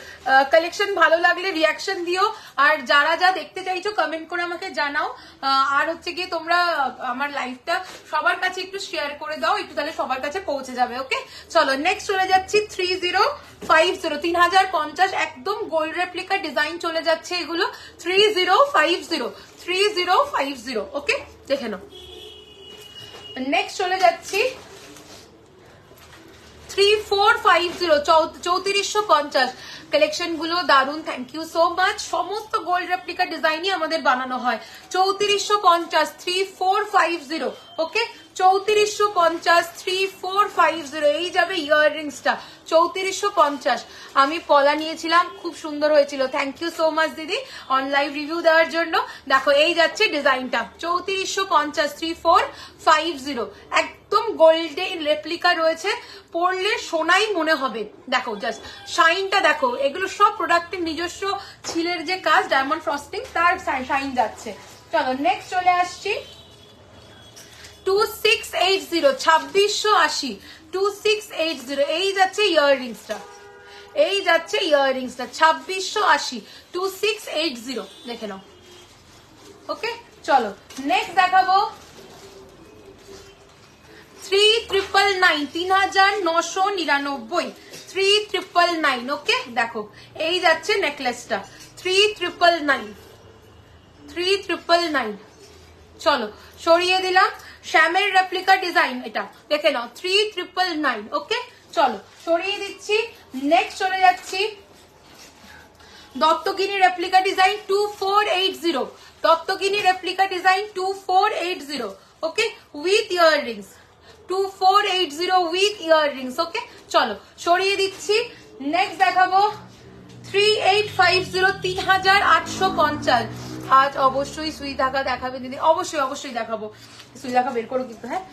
S1: কালেকশন ভালো লাগলে রিয়াকশন দিও, আর যারা যা দেখতে চাইছো কমেন্ট করে আমাকে জানাও। আর হচ্ছে গিয়ে তোমরা আমার লাইভটা সবার কাছে একটু শেয়ার করে দাও, একটু তাহলে সবার কাছে পৌঁছে যাবে। ওকে, চলো নেক্সট চলে যাচ্ছি 3050, 3050। একদম গোল্ড রেপ্লিকা ডিজাইন চলে যাচ্ছে এগুলো 3050, 3050। ওকে, দেখে নাও। নেক্সট চলে যাচ্ছি 3450, 3450। কালেকশন গুলো দারুন, থ্যাংক ইউ সো মাচ। সমস্ত গোল্ড রেপ্লিকা ডিজাইনই আমাদের বানানো হয়। 3450, 3450। ওকে, 3450, 3450। এই যাবে ইয়াররিংসটা 3450। আমি পলা নিয়েছিলাম, খুব সুন্দর হয়েছিল, থ্যাংক ইউ সো মাচ দিদি অন লাইভ রিভিউ দেওয়ার জন্য। দেখো এই যাচ্ছে ডিজাইনটা 3450, 3450। একদম গোল্ডেন রেপ্লিকা রয়েছে, পরলে সোনাই মনে হবে। দেখো জাস্ট শাইনটা দেখো, এগুলো সব প্রোডাক্টের নিজস্ব ছিলের যে কাজ, ডায়মন্ড ফ্রস্টিং, তার শাইন যাচ্ছে। চলো নেক্সট চলে আসছি 2680, 2680, 2680। এই যাচ্ছে ইয়াররিংসটা, এই যাচ্ছে ইয়াররিংসটা 2680, 2680। দেখে নাও। ওকে, চলো নেক্সট দেখাবো 3999, 3999, 3999। ওকে, দেখো এই যাচ্ছে নেকলেসটা 3999, 3999। চলো সরিয়ে দিলাম। শ্যামের রেপ্লিকা ডিজাইন এটা, দেখে নাও 3999। ওকে, চলো সরিয়ে দিচ্ছি। নেক্সট চলে যাচ্ছি Dattagini replica design 2480, Dattagini replica design 2480। Okay, with earrings 2480 with earrings. Okay, চলো সরিয়ে দিচ্ছি। নেক্সট দেখাবো 3850, 3850। আজ অবশ্যই সুই ধাগা দেখাবে দিদি, অবশ্যই অবশ্যই দেখাবো। সুই ধাগা বের করো কিন্তু। হ্যাঁ,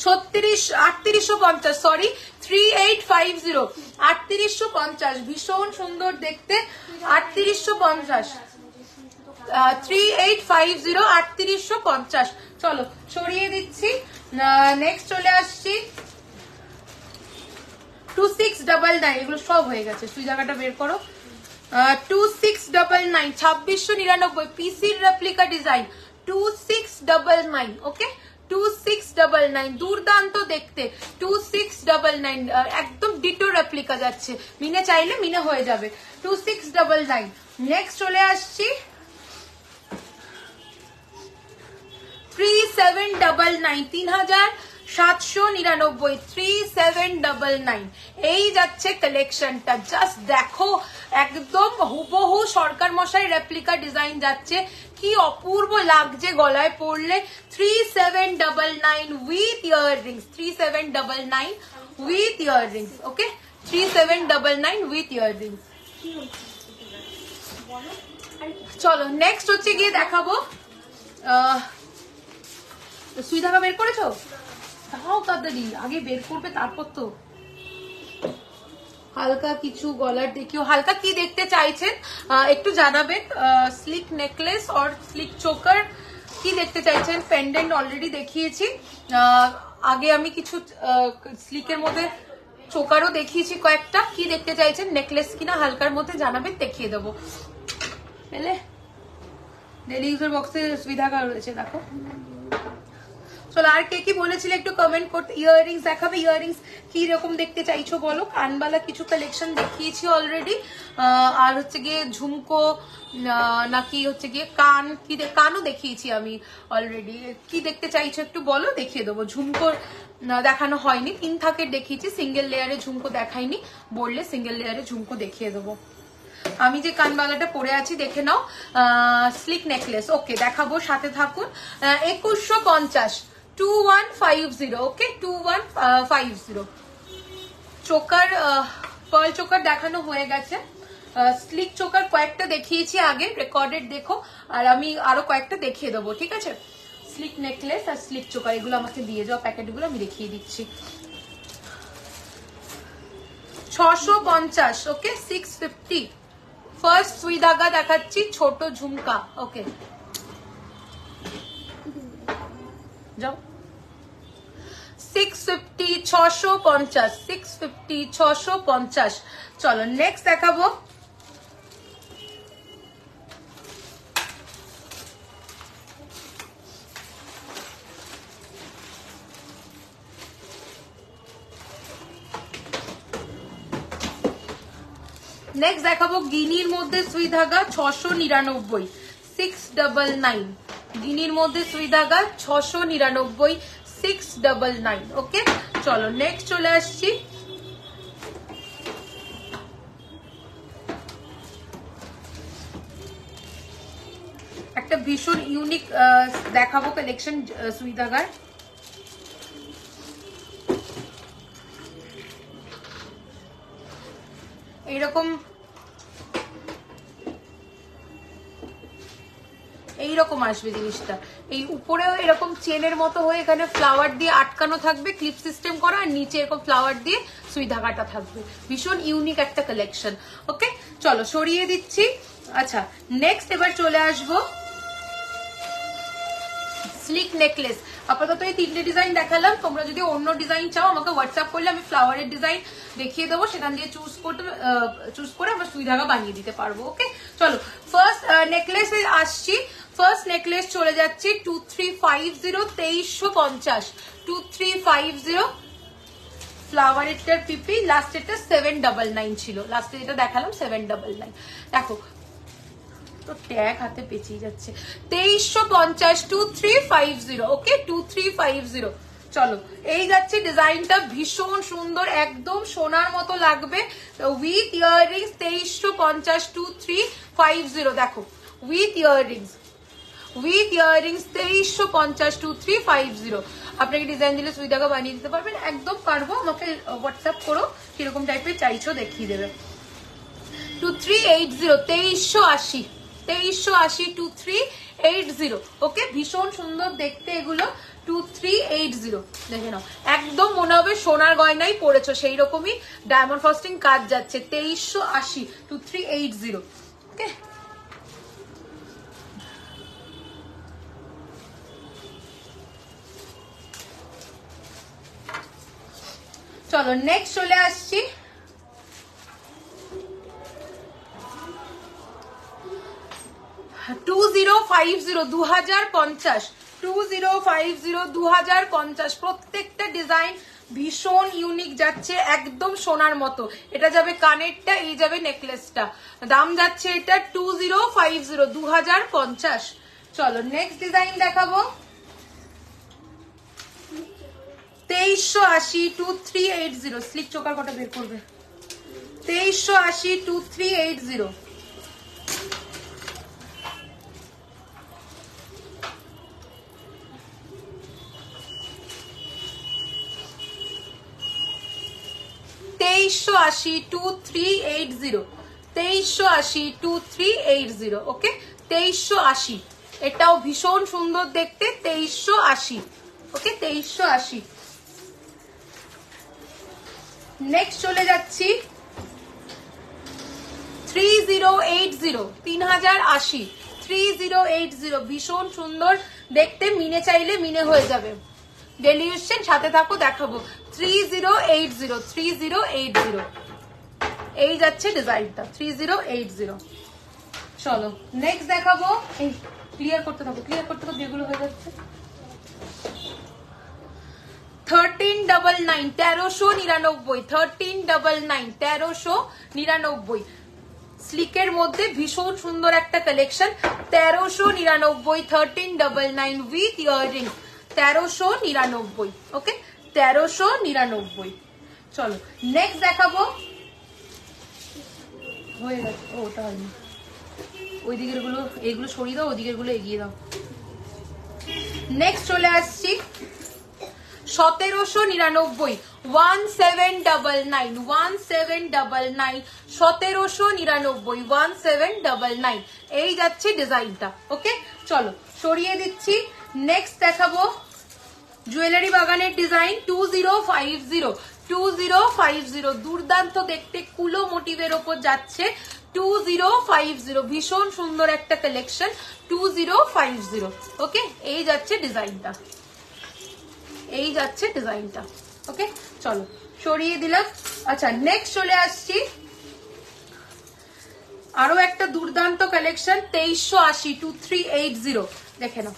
S1: 3850, সরি 3850, 3850। ভীষণ সুন্দর দেখতে 3850, 3850, 3850। চলো সরিয়ে দিচ্ছি। নেক্সট চলে আসছি 2699। এগুলো সব হয়ে গেছে, সুই জায়গাটা বের করো। 2699, 2699 পিসির রেপ্লিকা ডিজাইন 2699। ওকে, 2699 দুর্দান্ত দেখতে 2699, একদম ডিটো রেপ্লিকা যাচ্ছে। মিনে চাইলে মিনে হয়ে যাবে 2699। নেক্সট চলে আসছি 3799 3799 3799 এই যাচ্ছে কালেকশনটা। জাস্ট দেখো একদম হুবহু সরকার মশাই রেপ্লিকা ডিজাইন যাচ্ছে, কি অপূর্ব লাগছে গলায় পরলে। 3799 with earrings, 3799 with earrings. Okay 3799 with earrings. চলো নেক্সট হচ্ছে গিয়ে দেখাবো, সুই ধাগা বের করেছো? তাও তাড়াতাড়ি, আগে বের করবে তারপর তো। হালকা কিছু গলার দেখিও, হালকা কি দেখতে চাইছেন একটু জানাবেন। স্লিক নেকলেস আর স্লিক চোকার কি দেখতে চাইছেন? পেন্ডেন্ট অলরেডি দেখিয়েছি, আগে আমি কিছু স্লিকের মধ্যে চোকারও দেখিয়েছি কয়েকটা। কি দেখতে চাইছেন, নেকলেস কিনা হালকার মধ্যে জানাবেন, দেখিয়ে দেবো। পেলে ডেলি ইউজার বক্সে সুবিধা রয়েছে, দেখো। চলো আর কে কি বলেছিলে একটু কমেন্ট করতে। ইয়াররিংস দেখাবে, ইয়াররিংস কি রকম দেখতে চাইছো বলো। কানবালা কিছু কালেকশন দেখিয়েছি অলরেডি, আর হচ্ছে গিয়ে ঝুমকো নাকি হচ্ছে গিয়ে কান, কি কানও দেখিয়েছি আমি অলরেডি। কি দেখতে চাইছো একটু বলো, দেখিয়ে দেবো। ঝুমকো দেখানো হয়নি, 3 থাকের দেখিয়েছি, সিঙ্গেল লেয়ারে ঝুমকো দেখাইনি, বললে সিঙ্গেল লেয়ারে ঝুমকো দেখিয়ে দেবো। আমি যে কানবালাটা পরে আছি দেখে নাও, স্লিক নেকলেস। ওকে দেখাবো, সাথে থাকুন। 2150 2150। ওকে 2150। চোকার পার্ল চোকার দেখানো হয়ে গেছে, স্লিক চোকার কয়েকটা দেখিয়েছি আগে, রেকর্ডেড দেখো, আর আমি আরো কয়েকটা দেখিয়ে দেবো, ঠিক আছে। স্লিক নেকলেস আর স্লিক চোকার এগুলো আমাকে দিয়ে যাও, প্যাকেটগুলো আমি দেখিয়ে দিচ্ছি। 650। ওকে 650। ফার্স্ট সুই ধাগা দেখাচ্ছি, ছোট ঝুমকা। ওকে যাও। 650 650 650 650। চলো নেক্সট দেখাবো, নেক্সট দেখাবো গিনির মধ্যে সুই ধাগা 699 699। গিনির মধ্যে সুই ধাগা 699 699। ওকে চলো নেক্সট চলে আসছি, একটা ভীষণ ইউনিক দেখাবো কালেকশন সুই ধাগার। এইরকম আসবে জিনিসটা, এই উপরেও এরকম চেনের মতো হয়ে এখানে ফ্লাওয়ার দিয়ে আটকানো থাকবে, ক্লিপ সিস্টেম করা, আর নিচে এরকম ফ্লাওয়ার দিয়ে সুই ধাগাটা থাকবে। ভীষণ ইউনিক একটা কালেকশন। ওকে চলো সরিয়ে দিচ্ছি। আচ্ছা নেক্সট এবার চলে আসবো স্লিক নেকলেস। আপাতত এই 3টে ডিজাইন দেখালাম, তোমরা যদি অন্য ডিজাইন চাও আমাকে হোয়াটসঅ্যাপ করলে আমি ফ্লাওয়ারের ডিজাইন দেখিয়ে দেবো, সেখান দিয়ে চুজ করে আমরা সুই ধাগা বানিয়ে দিতে পারবো। ওকে চলো ফার্স্ট নেকলেসে আসছি। ফার্স্ট নেকলেস চলে যাচ্ছে 2350 2350 2350। ফ্লাওয়ারেরটার পিপি, লাস্টেরটা 799 ছিল, লাস্টে যেটা দেখালাম 799। দেখো তো ট্যাগ হাতে পেঁচিয়ে যাচ্ছে। 2350 2350। ওকে 2350। চলো এই যাচ্ছে ডিজাইনটা, ভীষণ সুন্দর, একদম সোনার মতো লাগবে উইথ ইয়াররিংস। 2350 2350। দেখো উইথ ইয়াররিংস, উইথ ইয়াররিংস 2350 2350। আপনাকে ডিজাইন দিলে সুই ধাগা বানিয়ে দিতে পারবেন, একদম পারবো। আমাকে হোয়াটসঅ্যাপ করো কিরকম টাইপের চাইছো, দেখিয়ে দেবে। 2380 2380 2380 2380। ওকে ভীষণ সুন্দর দেখতে এগুলো। 2380 দেখে নাও, একদম মনে হবে সোনার গয়নাই পড়েছো, সেই রকমই ডায়মন্ড ফ্রস্টিং কাজ যাচ্ছে। 2380 2380। ওকে চলো নেক্সট চলে আসছি, 2050 2050 2050 2050। প্রত্যেকটা ডিজাইন ভীষণ ইউনিক যাচ্ছে, একদম সোনার মতো। এটা যাবে কানেরটা, এই যাবে নেকলেসটা। দাম যাচ্ছে এটা 2050 2050। চলো নেক্সট ডিজাইন দেখাবো, 2380 2380 স্লিক চোকার কটা বের করবে 2380 2380 2380 2380 2380 2380 ওকে 2380 এটাও ভীষণ সুন্দর দেখতে 2380 ওকে 2380 নেক্সট চলে যাচ্ছি 3080 3080 3080 ভীষণ সুন্দর দেখতে মিনে চাইলে মিনে হয়ে যাবে ডেলি ইউজের সাথে থাকো দেখাবো 3080 3080 এই যাচ্ছে ডিজাইনটা 3080 চলো নেক্সট দেখাবো এই ক্লিয়ার করতে থাকো যেগুলো হয়ে যাচ্ছে 1399 1399 স্লিকের মধ্যে ভীষণ সুন্দর একটা কালেকশন 1399 1399 উইথ ইয়াররিং 1399 ওকে 1399 চলো নেক্সট দেখাবো হয়ে গেছে ওটা হয়নি ওই দিকের গুলো এগুলো সরিয়ে দাও ওদিকের গুলো এগিয়ে দাও নেক্সট চলে আসছি 1799 1799 1799 এই যাচ্ছে ডিজাইনটা ওকে চলো সরিয়ে দিচ্ছি নেক্সট দেখাবো জুয়েলারি বাগানের ডিজাইন 2050 দুর্দান্ত দেখতে কুলো মোটিভের ওপর যাচ্ছে 2050 ভীষণ সুন্দর একটা কালেকশন 2050 ওকে এই যাচ্ছে ডিজাইনটা ওকে চলো সরিয়ে দিলাম আচ্ছা নেক্সট চলে আসছি আরো একটা দুর্দান্ত কালেকশন 2380 2380 দেখে নাও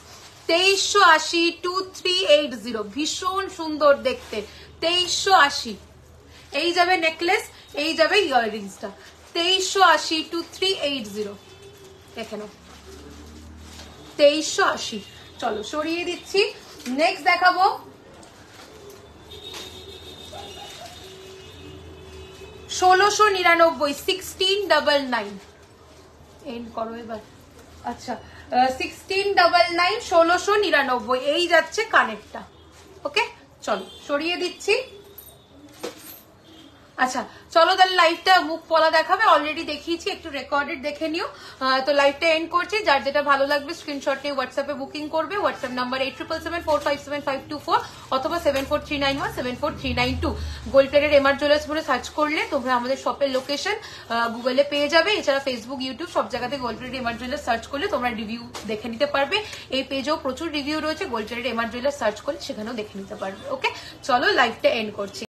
S1: 2380 2380 ভীষণ সুন্দর দেখতে 2380 এই যাবে নেকলেস এই যাবে ইয়াররিংসটা 2380 2380 দেখে নাও 2380 চলো সরিয়ে দিচ্ছি নেক্সট দেখাবো 1699 1699 এন্ড করো এবার আচ্ছা 1699 1699 এই যাচ্ছে কানেরটা ওকে চলো সরিয়ে দিচ্ছি আচ্ছা চলো তাহলে লাইভটা মুখ পলা দেখাবে অলরেডি দেখিয়েছি একটু রেকর্ডেড দেখে নিও তো লাইভটা এন্ড করছি যার যেটা ভালো লাগবে স্ক্রিনশট নিয়ে হোয়াটসঅ্যাপে বুকিং করবে হোয়াটসঅ্যাপ নাম্বার 8777457524 অথবা 74391 74392 গোল্ড প্লেটেড এমআর জুয়েলার্স বলে সার্চ করলে তোমরা আমাদের শপের লোকেশন গুগলে পেয়ে যাবে এছাড়া ফেসবুক ইউটিউব সব জায়গাতে gold plated MR jewellers search করলে তোমরা রিভিউ দেখে নিতে পারবে এই পেজেও প্রচুর রিভিউ রয়েছে gold plated MR jewellers search করলে সেখানেও দেখে নিতে পারবে ওকে চলো লাইভটা এন্ড করছি